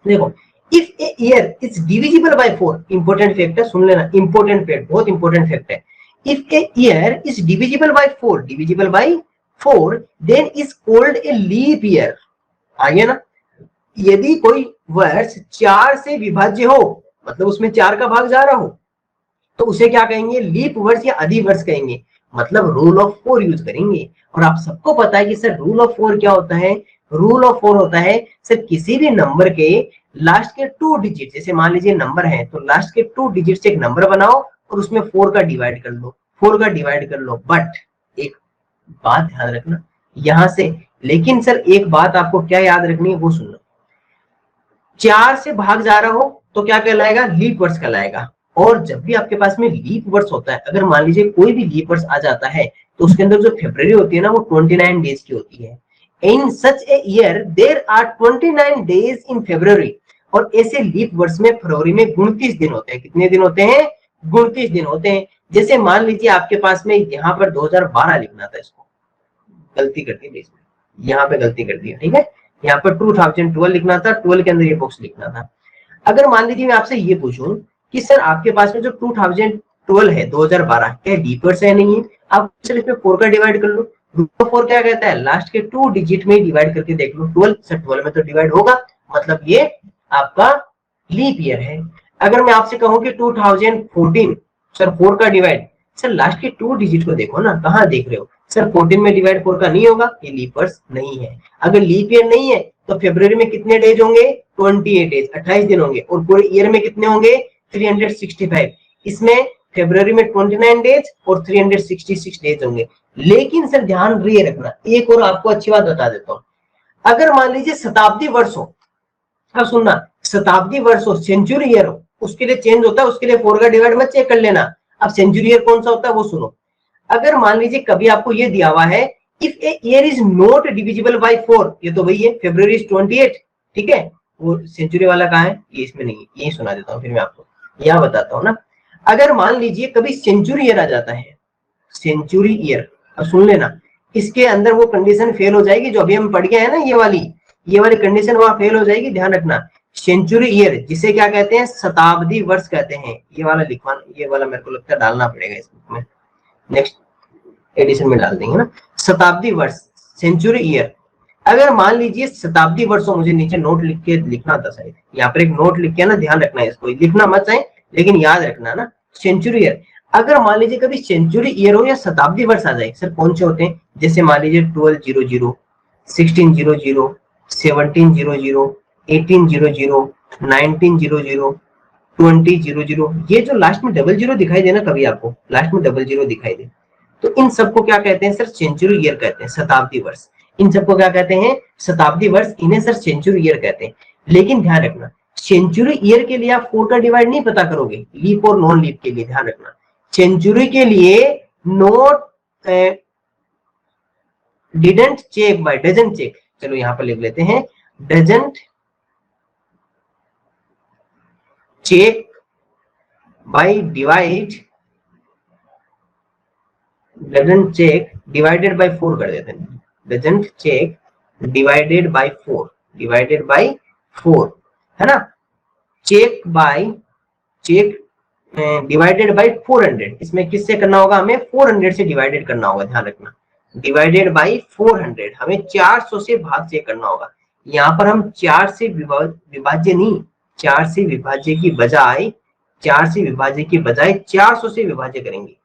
देखो if a year is divisible by 4, important fact है, सुन लेना, इंपॉर्टेंट फैक्ट, बहुत इंपॉर्टेंट फैक्ट है। If a year is divisible by 4, divisible by 4, then is called a leap year. आगे ना, यदि कोई वर्ष 4 से विभाज्य हो, मतलब उसमें 4 का भाग जा रहा हो, तो उसे क्या कहेंगे, लीप वर्ष या अधिवर्ष कहेंगे, मतलब रूल ऑफ 4 यूज करेंगे। और आप सबको पता है कि सर रूल ऑफ 4 क्या होता है, रूल ऑफ 4 होता है सर किसी भी नंबर के लास्ट के 2 डिजिट, जैसे मान लीजिए नंबर है तो लास्ट के 2 डिजिट से एक नंबर बनाओ और उसमें 4 का डिवाइड कर लो, 4 का डिवाइड कर लो। बट एक बात ध्यान रखना यहां से, लेकिन सर एक बात आपको क्या याद रखनी है वो सुनना, 4 से भाग जा रहा हो तो क्या कहलाएगा, लीप वर्ष कहलाएगा। और जब भी आपके पास में लीप वर्ष होता है, अगर मान लीजिए कोई भी लीप वर्ष आ जाता है तो उसके अंदर जो फरवरी होती है ना वो 29 डेज की होती है। In such a year there are 29 days in February, और ऐसे लीप वर्ष में फरवरी में 29 दिन होते हैं। कितने दिन होते हैं? 29 दिन होते हैं। जैसे मान लीजिए आपके पास में यहाँ पर 2012 लिखना था, इसको गलती कर दी, यहाँ पे गलती कर दी, ठीक है। यहाँ पर 2012 लिखना था, 12 के अंदर ये बॉक्स लिखना था। अगर मान लीजिए मैं आपसे ये पूछूं कि सर आपके पास में जो 2012 है, 2012, क्या लीप वर्ष है? नहीं है। आप चलिए इसमें 4 का डिवाइड कर लो। रूट ऑफ 4 क्या कहता है? लास्ट के 2 डिजिट में डिवाइड करके देख लो। 12 सर 12 में तो डिवाइड होगा, मतलब ये आपका लीप ईयर है। अगर मैं आपसे कहूं कि 2014, सर 4 का डिवाइड, सर लास्ट के 2 डिजिट को देखो ना, कहाँ देख रहे हो? सर 14 में डिवाइड 4 का नहीं होगा, ये लीप वर्ष नहीं है। अगर लीप ईयर नहीं है तो फरवरी में कितने डेज होंगे? 28 डेज, 28 दिन होंगे। और पूरे ईयर में कितने होंगे? 365। इसमें फरवरी में 29 डेज और 366 डेज होंगे। लेकिन सर ध्यान ये रखना, एक और आपको अच्छी बात बता देता हूँ। अगर मान लीजिए शताब्दी वर्ष हो, अब सुनना, शताब्दी वर्ष हो, सेंचुरी ईयर हो, उसके लिए चेंज होता है, उसके लिए 4 का डिवाइड मत चेक कर लेना। अब सेंचुरी ईयर कौन सा होता है वो सुनो। अगर मान लीजिए कभी आपको ये दिया हुआ है, if a year is not divisible by 4, ये तो वही है, फरवरी इज 28, ठीक है। वो सेंचुरी वाला कहाँ है? ये इसमें नहीं है, यही सुना देता हूँ फिर मैं आपको, यहाँ बताता हूँ ना। अगर मान लीजिए कभी सेंचुरी ईयर आ जाता है, सेंचुरी ईयर, अब सुन लेना, इसके अंदर वो कंडीशन फेल हो जाएगी जो अभी हम पढ़ गए हैं ना, ये वाली कंडीशन वहां फेल हो जाएगी, ध्यान रखना। सेंचुरी ईयर जिसे क्या कहते हैं? शताब्दी वर्ष कहते हैं। ये वाला लिखवाना, ये वाला मेरे को लगता है डालना पड़ेगा इसमें, नेक्स्ट एडिशन में डाल देंगे ना, शताब्दी वर्ष, सेंचुरी ईयर। अगर मान लीजिए शताब्दी वर्षों, मुझे नीचे नोट लिख के लिखना था शायद, यहाँ पर एक नोट लिख के ना, ध्यान रखना है, इसको लिखना मत चाहे लेकिन याद रखना ना, सेंचुरी ईयर। अगर मान लीजिए कभी सेंचुरी ईयर हो या शताब्दी वर्ष आ जाए, सर कौन से होते हैं? जैसे मान लीजिए 1200, 1600, 1700, 1800, 1900, 2000, ये जो लास्ट में डबल जीरो दिखाई दे ना, कभी आपको लास्ट में डबल जीरो दिखाई दे, तो इन सबको क्या कहते हैं? सर सेंचुरी ईयर कहते हैं, शताब्दी वर्ष। इन सबको क्या कहते हैं? शताब्दी वर्ष। इन्हें सर सेंचुरी ईयर कहते हैं। लेकिन ध्यान रखना, सेंचुरी ईयर के लिए आप 4 का डिवाइड नहीं पता करोगे, लीप और नॉन लीप के लिए, ध्यान रखना। सेंचुरी के लिए note didn't check by, doesn't check, चलो यहां पर लिख लेते हैं, doesn't check by divide, doesn't check divided by 4 कर देते हैं, doesn't check divided by 4, divided by 4, है ना। Check by, check divided by 400, इसमें किससे करना होगा? हमें 400 से डिवाइडेड करना होगा, ध्यान रखना। डिवाइडेड बाय 400, हमें 400 से भाग से करना होगा। यहाँ पर हम 4 से विभाज्य नहीं, 4 से विभाज्य की बजाय, 4 से विभाज्य की बजाय 400 से विभाज्य करेंगे,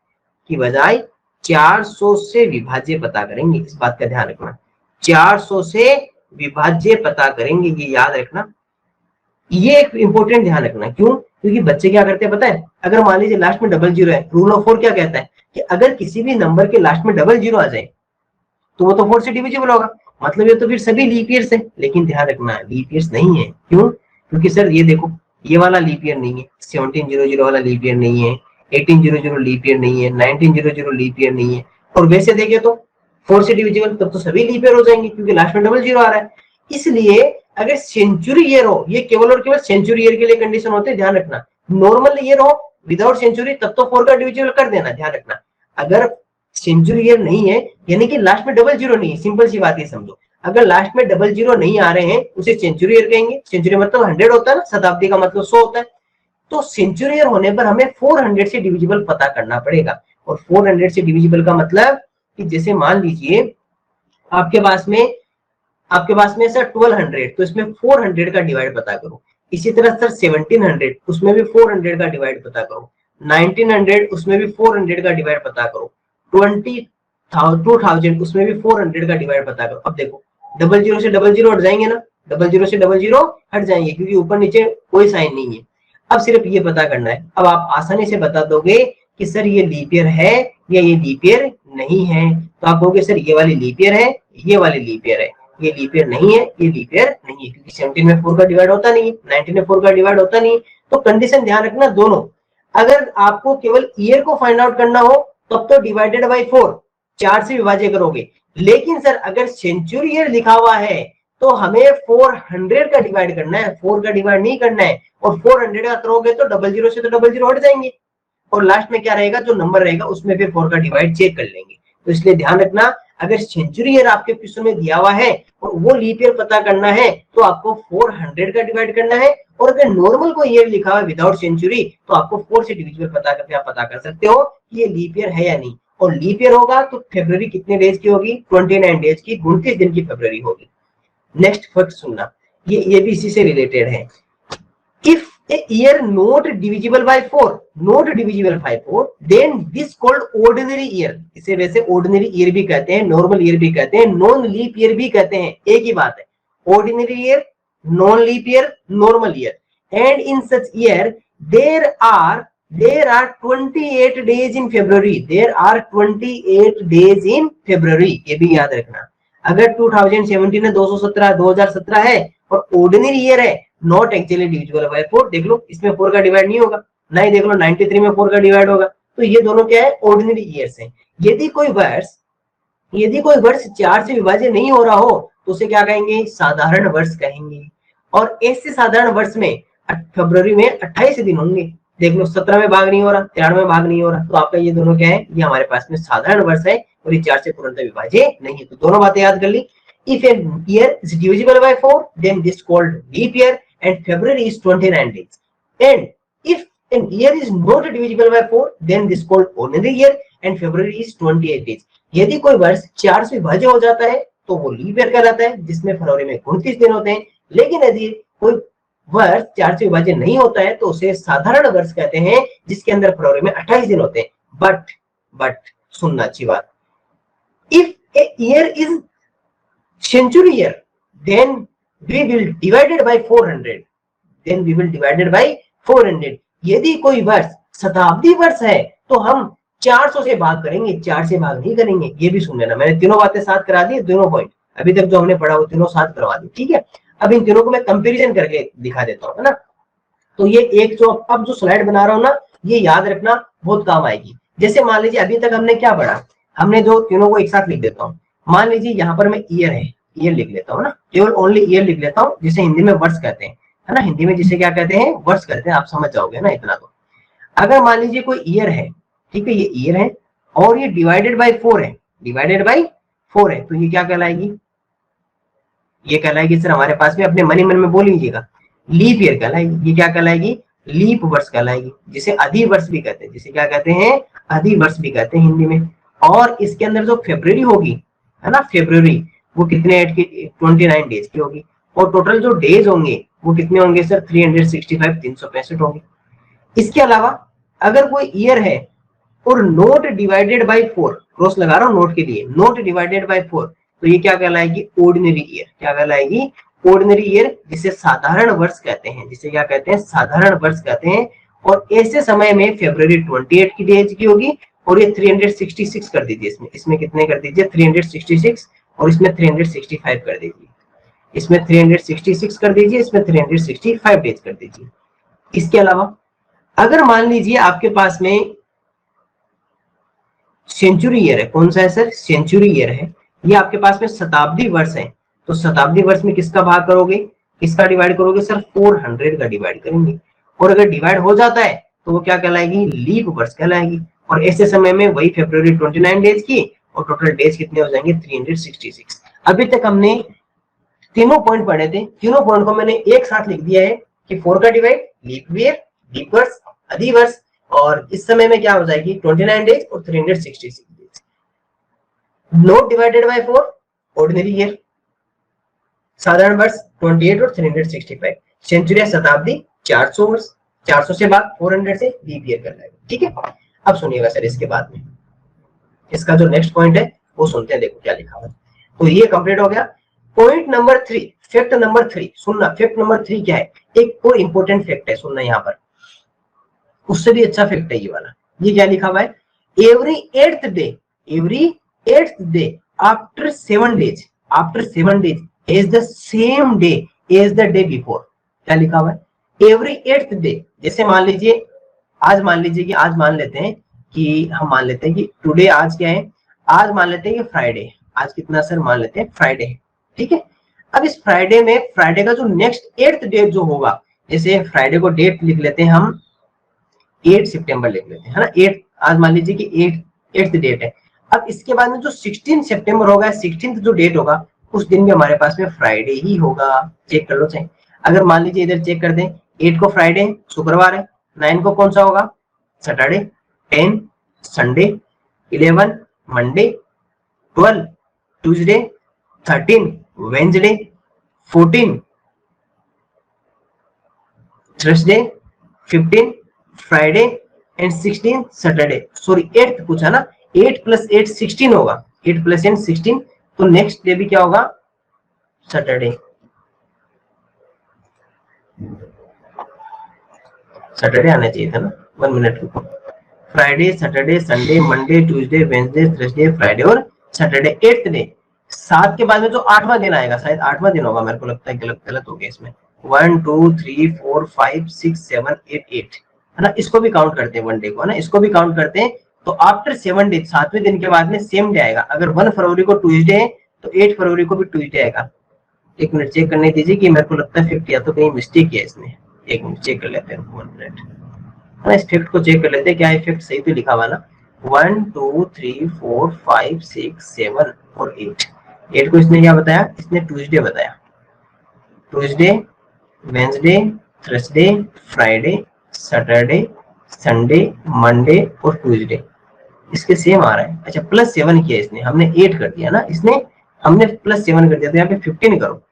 की बजाय 400 से विभाज्य पता करेंगे। इस बात का ध्यान रखना, 400 से विभाज्य पता करेंगे, ये याद रखना। ये एक इंपॉर्टेंट ध्यान रखना, क्यों? क्योंकि बच्चे क्या करते हैं पता है, अगर मान लीजिए लास्ट में डबल जीरो है, रूल ऑफ 4 क्या कहता है कि अगर किसी भी नंबर के लास्ट में डबल जीरो आ जाए तो वो तो 4 से डिविजिबल होगा, मतलब ये तो फिर सभी लीप ईयर्स है। लेकिन ध्यान रखना, लीप ईयर्स नहीं है। क्यों? क्योंकि सर ये देखो, ये वाला लीप ईयर नहीं है, 1700 वाला लीप ईयर नहीं है, 1800 लीप ईयर नहीं है, 1900 लीप ईयर नहीं है। और वैसे देखे तो 4 से डिविजिबल, तब तो सभी लीप ईयर हो जाएंगे क्योंकि लास्ट में डबल जीरो आ रहा है। इसलिए अगर सेंचुरी ईयर हो, ये केवल और केवल सेंचुरी ईयर के लिए कंडीशन होते हैं, ध्यान रखना। नॉर्मल ईयर हो विदाउट सेंचुरी, तब तो 4 का डिविजिबल कर देना, ध्यान रखना। अगर सेंचुरी ईयर नहीं है, यानी कि लास्ट में डबल जीरो नहीं है, सिंपल सी बात है, समझो। अगर लास्ट में डबल जीरो नहीं आ रहे हैं, उसे सेंचुरी ईयर कहेंगे। सेंचुरी मतलब 100 होता है ना, शताब्दी का मतलब 100 होता है। तो सेंचुरी ईयर होने पर हमें 400 से डिविजिबल पता करना पड़ेगा। और 400 से डिविजिबल का मतलब कि जैसे मान लीजिए आपके पास में सर 1200, तो इसमें 400 का डिवाइड पता करो। इसी तरह सर 1700, उसमें भी 400 का डिवाइड पता करो। 1900, उसमें भी 400 का डिवाइड पता करो। 2000, उसमें भी 400 का डिवाइड पता करो। अब देखो, डबल जीरो से डबल जीरो हट जाएंगे ना, डबल जीरो से डबल जीरो हट जाएंगे क्योंकि ऊपर नीचे कोई साइन नहीं है। अब सिर्फ ये पता करना है। अब आप आसानी से बता दोगे कि सर ये लीप ईयर है या ये लीप ईयर नहीं है। तो आप कहोगे सर ये वाली लीप ईयर है, ये वाली लीप ईयर है, ये लीप ईयर नहीं है, ये लीप ईयर नहीं है, क्योंकि 17 में 4 का डिवाइड होता नहीं है, 19 में 4 का डिवाइड होता नहीं है। तो कंडीशन ध्यान रखना दोनों। अगर आपको केवल ईयर को फाइंड आउट करना हो तब तो डिवाइडेड बाई 4, 4 से विभाज्य करोगे। लेकिन सर अगर सेंचुरी ईयर लिखा हुआ है तो हमें 400 का डिवाइड करना है, 4 का डिवाइड नहीं करना है। और 400 का करोगे तो 00 से तो 00 हट जाएंगे और लास्ट में क्या रहेगा, जो नंबर रहेगा उसमें फिर 4 का डिवाइड चेक कर लेंगे। तो इसलिए ध्यान रखना, अगर सेंचुरी ईयर आपके क्वेश्चन में दिया हुआ है और वो लीप ईयर पता करना है तो आपको 400 का डिवाइड करना है। और अगर नॉर्मल को ईयर लिखा हुआ है विदाउट सेंचुरी तो आपको 4 से डिविजिबल पता करके आप पता कर सकते हो कि ये लीप ईयर है या नहीं। और लीप ईयर होगा तो फरवरी कितने डेज की होगी, 29 डेज की, 29 दिन की फरवरी होगी। नेक्स्ट फैक्ट सुनना, ये भी इसी से रिलेटेड है। If a year not divisible by 4, not divisible by 4, then this called ordinary year। इसे वैसे ordinary year भी कहते हैं, normal year भी कहते हैं, non leap year भी कहते हैं, एक ही बात है। ordinary year, non leap year, normal year। and in such year there are 28 days in February, there are 28 days in February। ये भी याद रखना, अगर 2017 है, 2017 है और ऑर्डिनरी ईयर है, नॉट एक्चुअली डिविजिबल बाय 4। देख लो इसमें 4 का डिवाइड नहीं होगा, ना ही देख लो 93 में 4 का डिवाइड होगा। तो ये दोनों क्या है, ऑर्डिनरी ईयर्स हैं। यदि कोई वर्ष 4 से विभाज्य नहीं हो रहा हो तो उसे क्या कहेंगे, साधारण वर्ष कहेंगे। और ऐसे साधारण वर्ष में फरवरी में 28 दिन होंगे। देख लो 17 में भाग नहीं हो रहा, 93 में भाग नहीं हो रहा, तो आपका ये दोनों क्या है, ये हमारे पास में साधारण वर्ष है और ये 4 से पूर्णतः विभाज्य नहीं है। तो दोनों बातें याद कर ली। If a year is divisible by 4, then this called leap year and February is 29 days. And if a year is not divisible by 4, then this called ordinary year and February is 28 days. यदि कोई वर्ष 4 से विभाज्य हो जाता है तो वो लीप ईयर कहलाता है, जिसमें फरवरी में 29 दिन होते हैं। लेकिन यदि कोई वर्ष 4 से विभाज्य नहीं होता है तो उसे साधारण वर्ष कहते हैं, जिसके अंदर फरवरी में 28 दिन होते हैं। बट सुनना अच्छी बात, if a year is century year, then we will divided by 400, then we will divided by 400। यदि कोई वर्ष शताब्दी वर्ष है तो हम 400 से भाग करेंगे, 4 से भाग नहीं करेंगे। ये भी सुन लेना, मैंने तीनों बातें साथ करा दी, दोनों पॉइंट अभी तक जो हमने पढ़ा वो तीनों साथ करवा दी, ठीक है। अब इन तीनों को मैं कंपैरिजन करके दिखा देता हूँ, है ना। तो ये एक जो अब जो स्लाइड बना रहा हूँ ना, ये याद रखना, बहुत काम आएगी। जैसे मान लीजिए अभी तक हमने क्या पढ़ा, हमने जो तीनों को एक साथ लिख देता हूँ। मान लीजिए यहाँ पर मैं ईयर है, ईयर लिख लेता हूँ ना, केवल ओनली ईयर लिख लेता हूँ, जिसे हिंदी में वर्ष कहते हैं, है ना। हिंदी में जिसे क्या कहते हैं, वर्ष कहते हैं, आप समझ जाओगे ना इतना तो। अगर मान लीजिए कोई ईयर है, ठीक है, ये ईयर है और ये डिवाइडेड बाय 4 है, डिवाइडेड बाय 4 है, तो ये क्या कहलाएगी, ये कहलाएगी सर हमारे पास में, अपने मन ही मन में बोल लीजिएगा, लीप ईयर कहलाएगी। ये क्या कहलाएगी, लीप वर्ष कहलाएगी, जिसे अधिवर्ष भी कहते हैं, जिसे क्या कहते हैं, अधिवर्ष भी कहते हैं हिंदी में। और इसके अंदर जो फरवरी होगी, है ना, फरवरी, वो कितने 29 डेज की होगी। और टोटल जो डेज होंगे वो कितने होंगे सर, 365, 365 होंगे। इसके अलावा अगर कोई ईयर है और नोट डिवाइडेड बाय 4, क्रॉस लगा रहा हूं नोट के लिए, नोट डिवाइडेड बाय 4, तो ये क्या कहलाएगी, ऑर्डिनरी ईयर। क्या कहलाएगी, ऑर्डिनरी ईयर, जिसे साधारण वर्ष कहते हैं, जिसे क्या कहते हैं, साधारण वर्ष कहते हैं। और ऐसे समय में फरवरी 28 की डेज की होगी और ये 366 कर दीजिए, इसमें कितने कर दीजिए, 366, और इसमें 365 कर दीजिए, इसमें 366 कर दीजिए, इसमें 365 डेज कर दीजिए। इसके अलावा अगर मान लीजिए आपके पास में सेंचुरी ईयर है, कौन सा है सर, सेंचुरी ईयर है, ये आपके पास में शताब्दी वर्ष है, तो शताब्दी वर्ष में किसका भाग करोगे, किसका डिवाइड करोगे सर, 400 का डिवाइड करेंगे। और अगर डिवाइड हो जाता है तो वो क्या कहलाएगी, लीप वर्ष कहलाएगी। और ऐसे समय में वही फरवरी 29 डेज की और टोटल डेज कितने हो जाएंगे, 366। अभी तक हमने तीनों पॉइंट पढ़े थे, तीनों पॉइंट को मैंने एक साथ लिख दिया है कि 4 का डिवाइड लीप ईयर, लीप वर्ष, अधिवर्ष, और इस समय में क्या हो जाएगी, 29 डेज और 366 days. Note divided by 4, ordinary year, साधारण वर्ष 28 और 365, सेंचुरी शताब्दी 400 वर्ष, 400 से बाद 400 से लीप ईयर कर लेगा, ठीक है। अब सुनिएगा सर, इसके बाद में इसका जो नेक्स्ट पॉइंट है वो सुनते हैं, देखो क्या लिखा हुआ है। तो ये कंप्लीट हो गया। पॉइंट नंबर 3, फैक्ट नंबर 3 सुनना। फैक्ट नंबर 3 क्या है, एक और इंपॉर्टेंट फैक्ट है, सुनना यहाँ पर, उससे भी अच्छा फैक्ट है ये वाला। ये क्या लिखा हुआ है, every 8th day after 7 days is the same day as the day before। क्या लिखा हुआ है, एवरी 8th डे। जैसे मान लीजिए आज मान लीजिए कि आज मान लेते हैं कि हम मान लेते हैं कि टुडे आज क्या है, आज मान लेते हैं कि फ्राइडे, आज कितना सर मान लेते हैं फ्राइडे है, ठीक है। अब इस फ्राइडे में फ्राइडे का जो नेक्स्ट 8th डेट जो होगा, जैसे फ्राइडे को डेट लिख लेते हैं हम 8 सितंबर लिख लेते हैं, है ना। 8 आज मान लीजिए कि 8th डेट है। अब इसके बाद में जो 16 सितंबर होगा, 16th जो डेट होगा, उस दिन भी हमारे पास में फ्राइडे ही होगा। चेक कर लो चाहे, अगर मान लीजिए इधर चेक कर दें, 8 को फ्राइडे शुक्रवार है, 9 को कौन सा होगा Saturday, 10 Sunday, 11 Monday, 12 Tuesday, 13 Wednesday, 14 Thursday, 15 Friday and 16 Saturday. Sorry 8th पूछा ना, 8 + 8 16 होगा, 8 + 8 16, तो नेक्स्ट डे भी क्या होगा सैटरडे। सैटरडे आना चाहिए था ना, 1 मिनट रुको। Friday, Saturday, Sunday, Monday, Tuesday, Wednesday, Thursday, Friday और सैटरडे। 8th डे, 7 के बाद में जो 8वां दिन आएगा, शायद 8वां दिन होगा, मेरे को लगता है गलत हो गया इसमें। 1 2 3 4 5 6 7 8 8 है ना, इसको भी काउंट करते हैं वन डे को, है ना, इसको भी काउंट करते हैं। तो आफ्टर 7 डे, 7वें दिन के बाद में सेम डे आएगा। अगर 1 फरवरी को ट्यूसडे है तो 8 फरवरी को भी ट्यूसडे आएगा। एक मिनट चेक करने दीजिए कि मेरे को लगता है 50 या तो कहीं मिस्टेक है इसमें। एक मिनट चेक कर लेते हैं, 1 मिनट, है ना, इस फैक्ट को चेक कर लेते हैं क्या इफेक्ट सही तो लिखा हुआ ना। 1 2 3 4 5 6 7 और 8 को इसने क्या बताया, इसने ट्यूसडे बताया। Tuesday, Wednesday, Thursday, Friday, Saturday, Sunday, Monday और ट्यूसडे, इसके सेम आ रहा है। अच्छा +7 किया इसने, हमने 8 कर दिया ना, इसने हमने +7 कर दिया, तो यहाँ पे 15 करो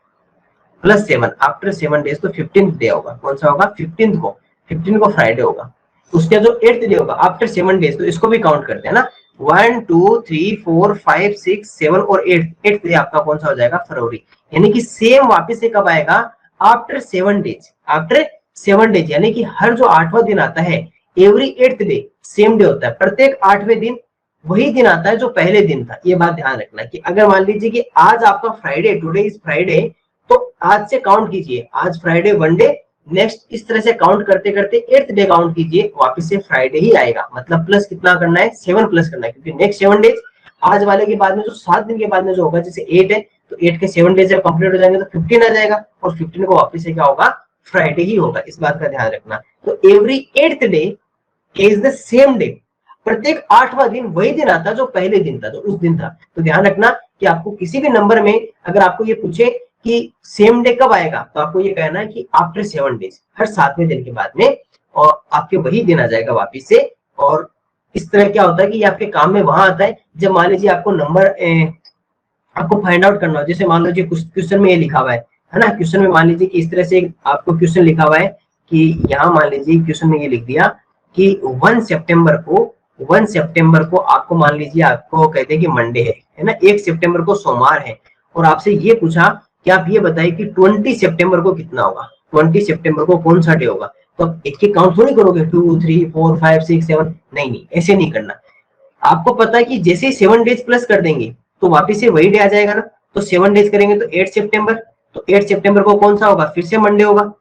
+7 आफ्टर 7 डेज, तो 15th डे होगा। कौन सा होगा 15 को फ्राइडे होगा। उसका जो 8th डे होगा आफ्टर 7 डेज, तो इसको भी काउंट करते हैं ना। 1 2 3 4 5 6 7 और 8th डे आपका कौन सा हो जाएगा फरवरी। यानी कि सेम वापस से कब आएगा आफ्टर 7 डेज, आफ्टर 7 डेज, यानी कि हर जो 8वां दिन आता है every 8th day same day होता है। प्रत्येक 8वें दिन वही दिन आता है जो पहले दिन था। ये बात ध्यान रखना कि अगर मान लीजिए कि आज आपका फ्राइडे, टुडे इज फ्राइडे, तो आज से काउंट कीजिए, आज फ्राइडे 1 डे, नेक्स्ट इस तरह से काउंट करते करते 8th डे काउंट कीजिए, वापस से फ्राइडे ही आएगा। मतलब प्लस कितना करना है 7 प्लस करना है, क्योंकि नेक्स्ट 7 डेज आज वाले के बाद में जो 7 दिन के बाद में जो होगा, जैसे 8 है तो 8 के 7 डेज जब कंप्लीट हो जाएंगे तो 15 आ जाएगा, और 15 को वापस से क्या होगा फ्राइडे ही होगा। इस बात का ध्यान रखना। तो every 8th day is the same day, प्रत्येक 8वां दिन वही दिन आता जो पहले दिन था, जो उस दिन था। तो ध्यान रखना कि आपको किसी भी नंबर में अगर आपको ये पूछे कि सेम डे कब आएगा, तो आपको ये कहना है कि आफ्टर 7 डेज, हर 7वें दिन के बाद में, और आपके वही दिन आ जाएगा वापिस से। और इस तरह क्या होता है कि ये आपके काम में वहां आता है जब मान लीजिए आपको नंबर आपको फाइंड आउट करना हो। जैसे मान लीजिए क्वेश्चन में ये लिखा हुआ है ना, क्वेश्चन में मान लीजिए कि इस तरह से आपको क्वेश्चन लिखा हुआ है कि यहाँ मान लीजिए क्वेश्चन में ये लिख दिया कि 1 सितंबर को आपको मान लीजिए आपको कहते हैं कि मंडे है ना, 1 सितंबर को सोमवार है, और आपसे ये पूछा कि आप ये बताइए कि 20 सितंबर को कितना होगा, 20 सितंबर को कौन सा डे होगा। तो आप एक एक काउंट थोड़ी करोगे 2 3 4 5 6 7, नहीं ऐसे नहीं करना। आपको पता है कि जैसे ही 7 डेज प्लस कर देंगे तो वापिस से वही डे आ जाएगा ना। तो 7 डेज करेंगे तो 8 सितंबर, तो 8 सितंबर को कौन सा होगा, फिर से मंडे होगा।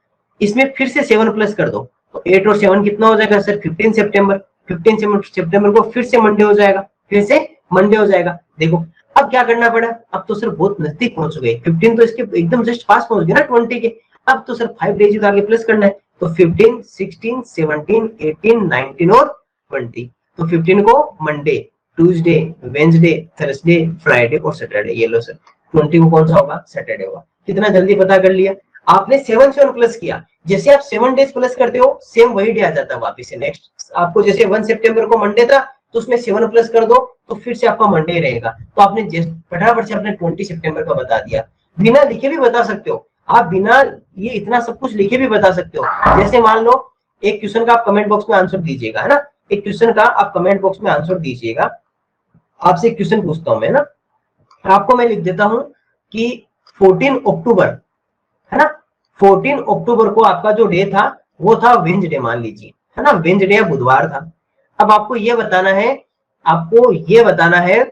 इसमें फिर से 7 प्लस कर दो, तो 8 और 7 कितना हो जाएगा सर 15 सितंबर। 15 सितंबर को फिर से मंडे हो जाएगा, फिर से मंडे हो जाएगा। देखो अब क्या करना पड़ा, अब तो सर बहुत नजदीक पहुंच गए, 15 तो इसके एकदम जस्ट पास पहुंच गए ना 20 के। अब तो सर 5 डेज आगे प्लस करना है, तो 15 16 17 18 19 और 20। तो 15 को Monday, Tuesday, Wednesday, Thursday, Friday और सैटरडे। ये लो सर 20 को कौन सा होगा सैटरडे होगा। कितना जल्दी पता कर लिया आपने। 7 प्लस किया, जैसे आप 7 डेज प्लस करते हो सेम वही डे आ जाता है वापिस से नेक्स्ट। आपको जैसे 1 सितंबर को मंडे था तो उसमें 7 प्लस कर दो तो फिर से आपका मंडे रहेगा। तो आपने फटाफट से अपने 20 सितंबर का बता दिया। बिना लिखे भी बता सकते हो आप, बिना ये इतना सब कुछ लिखे भी बता सकते हो। जैसे मान लो एक क्वेश्चन का आप कमेंट बॉक्स में आंसर दीजिएगा, है ना, एक क्वेश्चन का आप कमेंट बॉक्स में आंसर दीजिएगा। आपसे एक क्वेश्चन पूछता हूं मैं ना, आपको मैं लिख देता हूं कि 14 अक्टूबर, है ना, 14 अक्टूबर को आपका जो डे था वो था वेंसडे मान लीजिए, है ना, वेंसडे या बुधवार था। अब आपको ये बताना है, आपको ये बताना है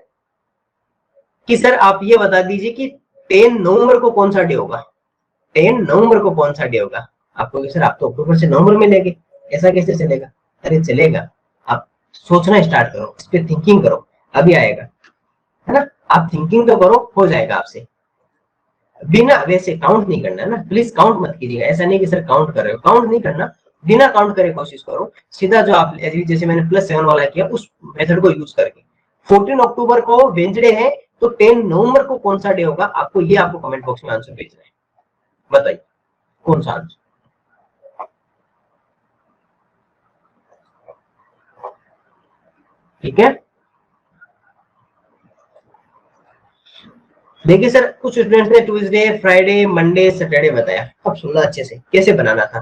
कि सर आप ये बता दीजिए कि 10 नवंबर को कौन सा डे होगा। 10 नवंबर को कौन सा डे होगा। आपको सर आप तो अक्टूबर से नवंबर में लेंगे, ऐसा कैसे चलेगा। अरे चलेगा, आप सोचना स्टार्ट करो, इस पे थिंकिंग करो, अभी आएगा, है ना। आप थिंकिंग तो करो, हो जाएगा आपसे। बिना वैसे काउंट नहीं करना है ना, प्लीज काउंट मत कीजिएगा, ऐसा नहीं कि सर काउंट कर रहे हो, काउंट नहीं करना, बिना काउंट करे कोशिश करो, सीधा जो आप जैसे मैंने +7 वाला किया उस मेथड को यूज करके। 14 अक्टूबर को वेंसडे है, तो 10 नवंबर को कौन सा डे होगा, आपको कमेंट बॉक्स में आंसर भेजना है, बताइए कौन सा आंसर। ठीक है, देखिए सर कुछ स्टूडेंट्स ने ट्यूसडे, फ्राइडे, मंडे, सैटरडे बताया। अब सुनना अच्छे से कैसे बनाना था।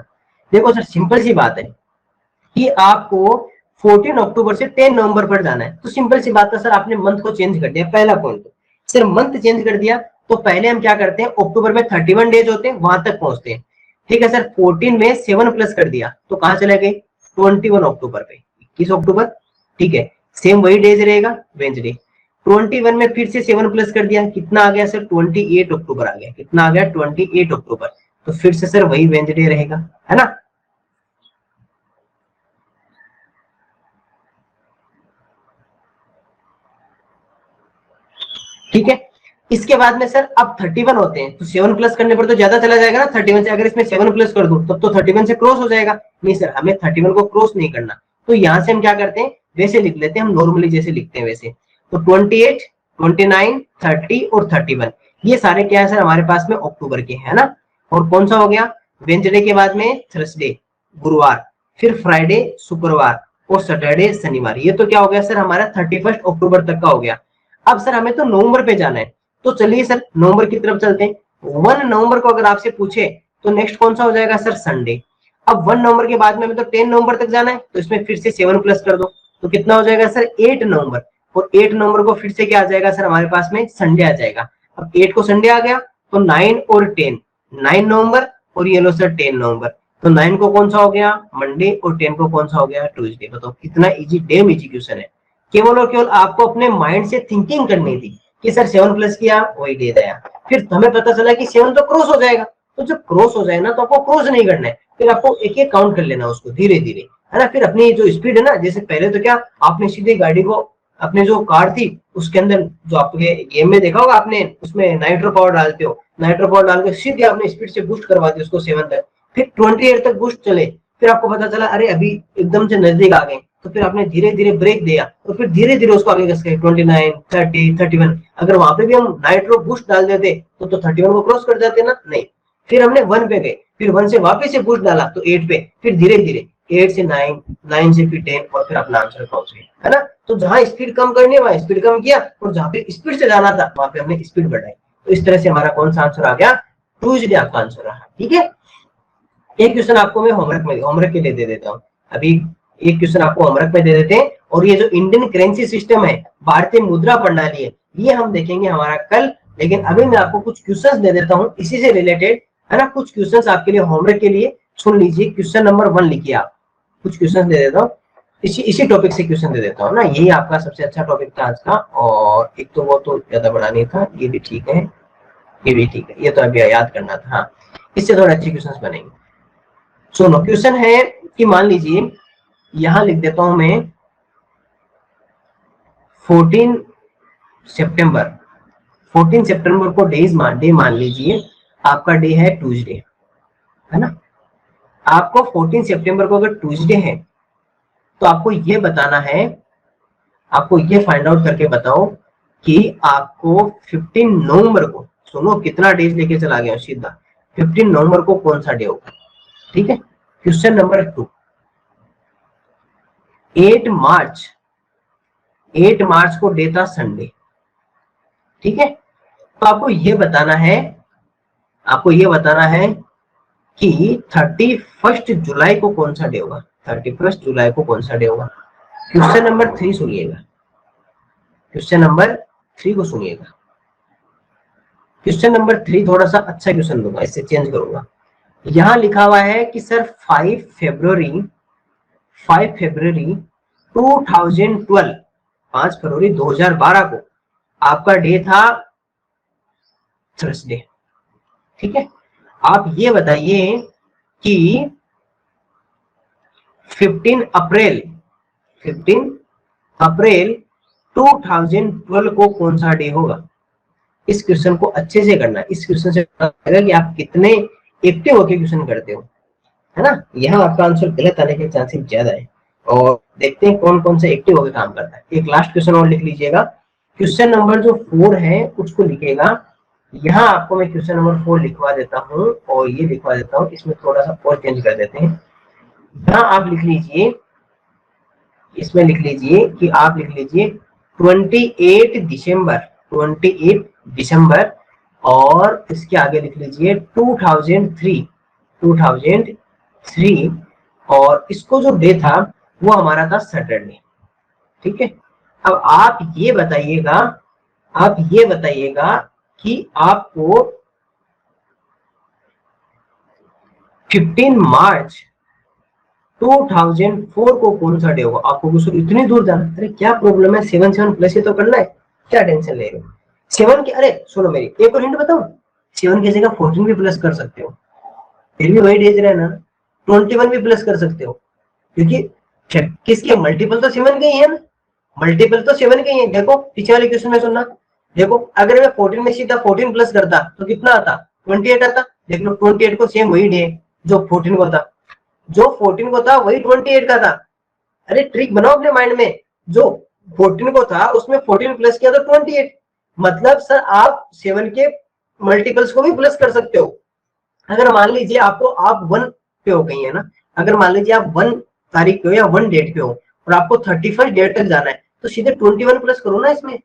देखो सर सिंपल सी बात है कि आपको 14 अक्टूबर से 10 नवंबर पर जाना है, तो सिंपल सी बात है सर, आपने मंथ को चेंज कर दिया, पहला पॉइंट। सर मंथ चेंज कर दिया तो पहले हम क्या करते हैं, अक्टूबर में 31 डेज होते हैं, वहां तक पहुंचते हैं। ठीक है सर, 14 में 7 प्लस कर दिया तो कहां चले गए, 21 अक्टूबर पे, 21 अक्टूबर। ठीक है, सेम वही डेज रहेगा, वेंसडे। 21 में फिर से 7 प्लस कर दिया, कितना आ गया सर, 28 अक्टूबर आ गया, कितना आ गया, 28 अक्टूबर। तो फिर से सर वही वेंसडे रहेगा, है ना। ठीक है, इसके बाद में सर अब 31 होते हैं, तो 7 प्लस करने पर तो ज्यादा चला जाएगा ना 31 से, अगर इसमें 7 प्लस कर दूं तब तो 31 से क्रॉस हो जाएगा। नहीं सर, हमें 31 को क्रॉस नहीं करना, तो यहाँ से हम क्या करते हैं, वैसे लिख लेते हैं, हम नॉर्मली जैसे लिखते हैं वैसे। तो 28, 29, 30 और 31, ये सारे क्या है सर हमारे पास में अक्टूबर के, है ना। और कौन सा हो गया, वेंसडे के बाद में थर्सडे गुरुवार, फिर फ्राइडे शुक्रवार, और सैटरडे शनिवार, ये तो क्या हो गया सर हमारा 31 अक्टूबर तक का हो गया। अब सर हमें तो नवंबर पे जाना है, तो चलिए सर नवंबर की तरफ चलते हैं। 1 नवंबर को अगर आपसे पूछे तो नेक्स्ट कौन सा हो जाएगा सर, संडे। अब 1 नवंबर के बाद में हमें तो 10 नवंबर तक जाना है, तो इसमें फिर से 7 प्लस कर दो, तो कितना हो जाएगा सर, 8 नवंबर। और 8 नवंबर को फिर से क्या आ जाएगा सर हमारे पास में, संडे आ जाएगा। अब 8 को संडे आ गया, तो 9 और 10, 9 नवंबर, और ये लो सर 10 नवंबर। तो 9 को कौन सा हो गया, मंडे, और 10 को कौन सा हो गया, ट्यूसडे। बताओ कितना इजी, डेम इजी क्वेश्चन है। केवल और केवल आपको अपने माइंड से थिंकिंग करनी थी कि सर 7 प्लस किया वही दे दिया, फिर हमें पता चला कि 7 तो क्रॉस हो जाएगा, तो जब क्रॉस हो जाए ना तो आपको क्रॉस नहीं करना है, फिर आपको एक एक काउंट कर लेना उसको धीरे धीरे, है ना। फिर अपनी जो स्पीड है ना, जैसे पहले तो क्या आपने सीधे गाड़ी को, अपने जो कार थी उसके अंदर, जो आपके गेम में देखा होगा आपने, उसमें नाइट्रो पावर डालते हो, नाइट्रो पावर डाल के सीधे आपने स्पीड से बूस्ट करवा दी उसको 7 तक, फिर 28 तक बूस्ट चले, फिर आपको पता चला अरे अभी एकदम से नजदीक आ गए, तो फिर आपने धीरे धीरे ब्रेक दिया, और फिर धीरे धीरे उसको आगे कस के 29, 30, 31, अगर वहां पे भी हम नाइट्रो बूस्ट डाल देते तो 31 को क्रॉस कर जाते ना, नहीं। फिर हमने 1 पे गए, फिर 1 से वापस से बूस्ट डाला तो 8 पे, फिर धीरे धीरे 8 से 9, 9 से फिर 10, और फिर अपना आंसर पहुंच गए, है ना। तो जहां स्पीड कम करनी है वहां स्पीड कम किया, और जहां पे स्पीड से जाना था वहां पे हमने स्पीड बढ़ाई। तो इस तरह से हमारा कौन सा आंसर आ गया, ट्यूजडे आपका आंसर रहा। ठीक है, एक क्वेश्चन आपको मैं होमवर्क के लिए दे देता हूँ अभी, एक क्वेश्चन आपको होमवर्क में दे देते हैं। और ये जो इंडियन करेंसी सिस्टम है, भारतीय मुद्रा प्रणाली है, ये हम देखेंगे हमारा कल। लेकिन अभी मैं आपको कुछ क्वेश्चंस दे देता हूँ इसी से रिलेटेड, है ना। कुछ क्वेश्चंस आपके लिए होमवर्क के लिए, सुन लीजिए। क्वेश्चन नंबर 1 लिखिए आप, कुछ क्वेश्चन दे देता हूँ, इसी इसी टॉपिक से क्वेश्चन दे देता हूँ ना, यही आपका सबसे अच्छा टॉपिक था आज का। और एक तो वो तो ज्यादा बड़ा नहीं था, ये भी ठीक है, ये भी ठीक है, ये तो अभी याद करना था। हाँ, इससे थोड़े अच्छे क्वेश्चन बनेंगे। सुनो, क्वेश्चन है कि मान लीजिए, यहां लिख देता हूं मैं 14 सितंबर, 14 सितंबर को डे मान लीजिए आपका डे है ट्यूसडे, है ना। आपको 14 सितंबर को अगर ट्यूसडे है तो आपको ये बताना है, आपको ये फाइंड आउट करके बताओ कि आपको 15 नवंबर को, सुनो कितना डेज लेके चला गया सीधा, 15 नवंबर को कौन सा डे होगा। ठीक है, क्वेश्चन नंबर 2, 8 मार्च, 8 मार्च को डे था संडे। ठीक है, तो आपको ये बताना है, आपको ये बताना है कि 31 जुलाई को कौन सा डे होगा, 31 जुलाई को कौन सा डे होगा। क्वेश्चन नंबर 3 सुनिएगा, क्वेश्चन नंबर 3 को सुनिएगा। क्वेश्चन नंबर 3 थोड़ा सा अच्छा क्वेश्चन दूंगा, इससे चेंज करूंगा। यहां लिखा हुआ है कि सर 5 फरवरी 2012, 5 फरवरी 2012 को आपका डे था थर्सडे। ठीक है, आप ये बताइए कि 15 अप्रैल 2012 को कौन सा डे होगा? इस क्वेश्चन को अच्छे से करना है। इस क्वेश्चन से पता लगेगा कि आप कितने एक्टिव होकर क्वेश्चन करते हो, है ना। यहाँ आपका आंसर गलत आने के चांसेस ज्यादा है। और देखते हैं कौन कौन से एक्टिव होकर काम करता है। एक लास्ट क्वेश्चन और लिख लीजिएगा। क्वेश्चन नंबर जो 4 है उसको लिखेगा। यहाँ आपको मैं क्वेश्चन नंबर 4 लिखवा देता हूँ और ये लिखवा देता हूँ। इसमें थोड़ा सा और चेंज कर देते हैं। यहाँ आप लिख लीजिए, इसमें लिख लीजिए कि आप लिख लीजिए 28 दिसंबर और इसके आगे लिख लीजिए 2003 और इसको जो डे था वो हमारा था सैटरडे। ठीक है। अब आप ये बताइएगा कि आपको 15 मार्च 2004 को कौन सा डे होगा? आपको कुछ इतनी दूर जाना, अरे क्या प्रॉब्लम है, 7 प्लस ही तो करना है, क्या टेंशन ले रहे हो? 7 के, अरे सुनो मेरी एक और हिंट बताऊं, 7 की जगह 14 भी प्लस कर सकते हो, फिर भी वही डेज रहना। 21 भी प्लस कर सकते हो, क्योंकि किसके मल्टीपल तो 7 के ही है ना, मल्टीपल तो 7 के ही है। देखो पीछे वाले क्वेश्चन में सुनना, देखो अगर मैं 14 में सीधा 14 प्लस करता तो कितना आता? 28 आता। देख लो 28 को सेम वही डे जो 14 को था, जो 14 को था वही 28 का था। अरे ट्रिक बनाओ अपने माइंड में, जो 14 को था उसमें 14 प्लस किया तो 28, मतलब सर आप 7 के मल्टीपल्स को भी प्लस कर सकते हो। अगर मान लीजिए आपको, आप 1 पे हो गई है ना, अगर मान लीजिए आप 1 तारीख पे हो या 1 डेट पे हो और आपको 31 डेट तक जाना है, तो सीधे 21 प्लस करो ना, इसमें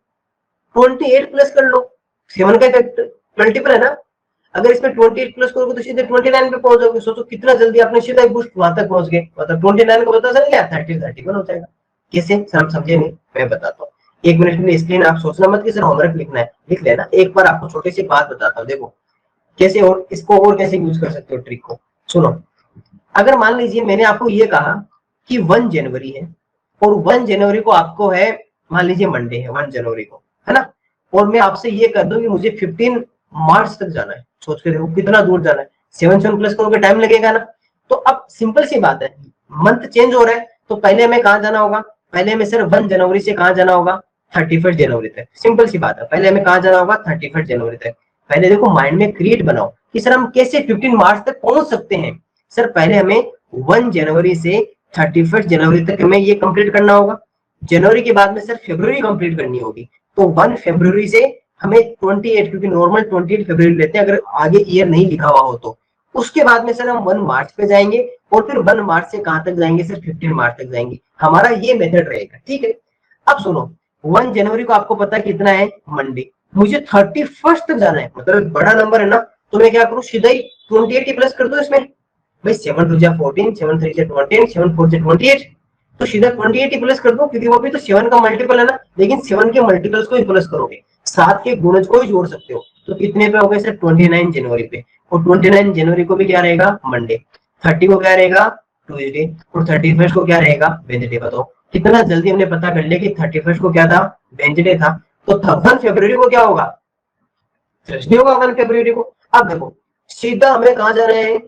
28 प्लस कर लो, 7 का इफेक्ट मल्टीपल है ना। अगर इसमें 28 प्लस करोगे तो सीधे 29 पे पहुंच जाओगे। सोचो कितना जल्दी आपने सीधा बूस्ट वहां तक पहुंच गए, मतलब 29 को पता चल गया, 31 हो जाएगा। कैसे सर, हम समझे नहीं, मैं बताता हूँ। 1 मिनट के लिए स्क्रीन आप सोचना मत कि सर होमवर्क लिखना है, लिख लेना। एक बार आपको छोटी सी बात बताता हूँ, देखो कैसे और इसको और कैसे यूज कर सकते हो ट्रिक को। सुनो, अगर मान लीजिए मैंने आपको ये कहा कि 1 जनवरी है और 1 जनवरी को आपको है, मान लीजिए मंडे है 1 जनवरी को, है ना, और मैं आपसे ये कर दूं कि मुझे 15 मार्च तक जाना है। सोच के देखो कितना दूर जाना है, 7 प्लस करोगे टाइम लगेगा ना। तो अब सिंपल सी बात है, मंथ चेंज हो रहा है तो पहले हमें कहाँ जाना होगा? पहले हमें सिर्फ 1 जनवरी से कहाँ जाना होगा? 31 जनवरी तक। सिंपल सी बात है, पहले हमें कहाँ जाना होगा? 31 जनवरी तक। पहले देखो माइंड में क्रिएट बनाओ कि सर हम कैसे 15 मार्च तक पहुंच सकते हैं। सर पहले हमें 1 जनवरी से 31 जनवरी तक हमें ये कंप्लीट करना होगा। जनवरी के बाद में सर फरवरी कंप्लीट करनी होगी, तो 1 फरवरी से हमें 28, क्योंकि नॉर्मल 28 फरवरी लेते हैं अगर आगे ईयर नहीं लिखा हुआ हो तो। उसके बाद में सर हम 1 मार्च पे जाएंगे और फिर 1 मार्च से कहां तक जाएंगे सर? 15 मार्च तक जाएंगे। हमारा ये मेथड रहेगा, ठीक है। अब सुनो, 1 जनवरी को आपको पता है कितना है? मंडे। मुझे 31 तक जाना है, मतलब बड़ा नंबर है ना, तो मैं क्या करूं? सीधा ही 28 प्लस कर दो इसमें। भाई 7 2 14, 7 3 20, 7 4 28, तो सीधा 28 प्लस कर दो, क्योंकि वो भी तो 7 का मल्टीपल है ना। लेकिन 7 के मल्टीपल्स को ही प्लस करोगे, 7 के गुणज को ही जोड़ सकते हो। तो कितने पे हो गए सर? 29 जनवरी पे। और 29 जनवरी को भी क्या रहेगा? मंडे। 30 को क्या रहेगा? ट्यूजडे। और 31 को क्या रहेगा? वेडनेसडे। बताओ कितना जल्दी हमने पता कर लिया कि 31 को क्या था? वेडनेसडे था। तो 1 फरवरी को क्या होगा? थर्सडे होगा 1 फरवरी को। अब देखो सीधा हमें कहाँ जाना है?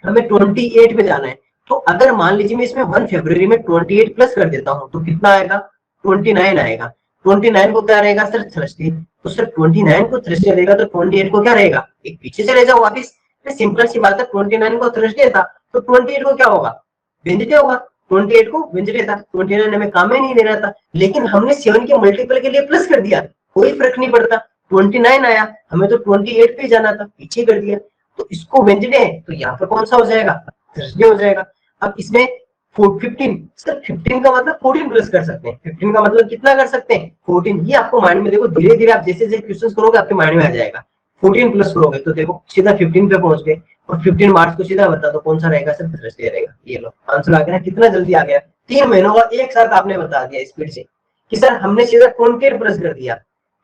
हमें 28 पे जाना है। तो अगर मान लीजिए मैं इसमें 1 फरवरी में 28 प्लस कर देता हूँ तो कितना आएगा? 29 आएगा। 29 को क्या रहेगा सर? थर्सडे। तो सर 29 को थर्सडे रहेगा तो 28 को क्या रहेगा? एक पीछे चले जाओ वापिस। सिंपल सी बात है, 29 को थर्सडे था तो 28 को क्या होगा? वेडनेसडे होगा। 28 को वेडनेसडे था, 29 हमें काम ही नहीं दे रहा था, लेकिन हमने 7 के मल्टीपल के लिए प्लस कर दिया, कोई फर्क नहीं पड़ता। 29 आया, हमें तो 28 पे जाना था, पीछे कर दिया। तो इसको वेडनेसडे है तो यहाँ पर कौन सा हो जाएगा? थर्सडे हो जाएगा। अब इसमें 15 सर, 15 का मतलब 14 प्लस कर सकते हैं। 15 का मतलब कितना कर सकते हैं? 14। ये आपको माइंड में देखो, धीरे धीरे आप जैसे जैसे क्वेश्चन करोगे आपके माइंड में आ जाएगा। 14 प्लस करोगे तो देखो सीधा 15 पे पहुंच गए। और 15 मार्च को सीधा बता दो कौन सा रहेगा सर? थर्सडे रहेगा। ये लो आंसर आ गया। कितना जल्दी आ गया, 3 महीनों का एक साथ आपने बता दिया स्पीड से कि सर हमने सीधा 28 प्लस कर दिया,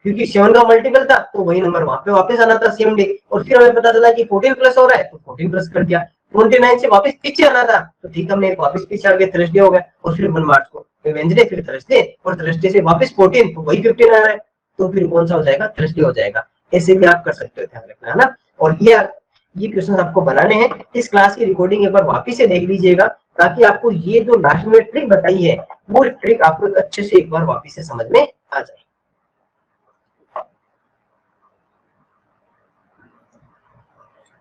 क्योंकि 7 का मल्टीपल था तो वही नंबर वहां पे वापस आना था सेम डे। और फिर हमें पता चला कि 14 प्लस हो रहा है तो 14 प्लस कर दिया। 29 से वापस पीछे आना था तो ठीक, हमने वापस पीछे आ गए, थर्सडे हो गया। और फिर 1 मार्च को वेडनेसडे, फिर थर्सडे, और थर्सडे से वापस 14 तो वही 15 आ रहा है, तो फिर कौन सा हो जाएगा? थर्सडे हो जाएगा। ऐसे भी आप कर सकते हो, ध्यान रखना, है ना। और ये क्वेश्चन आपको बनाने हैं। इस क्लास की रिकॉर्डिंग एक बार वापस से देख लीजिएगा ताकि आपको ये जो लास्ट में ट्रिक बताई है वो ट्रिक आपको अच्छे से एक बार वापिस से समझ में आ जाए।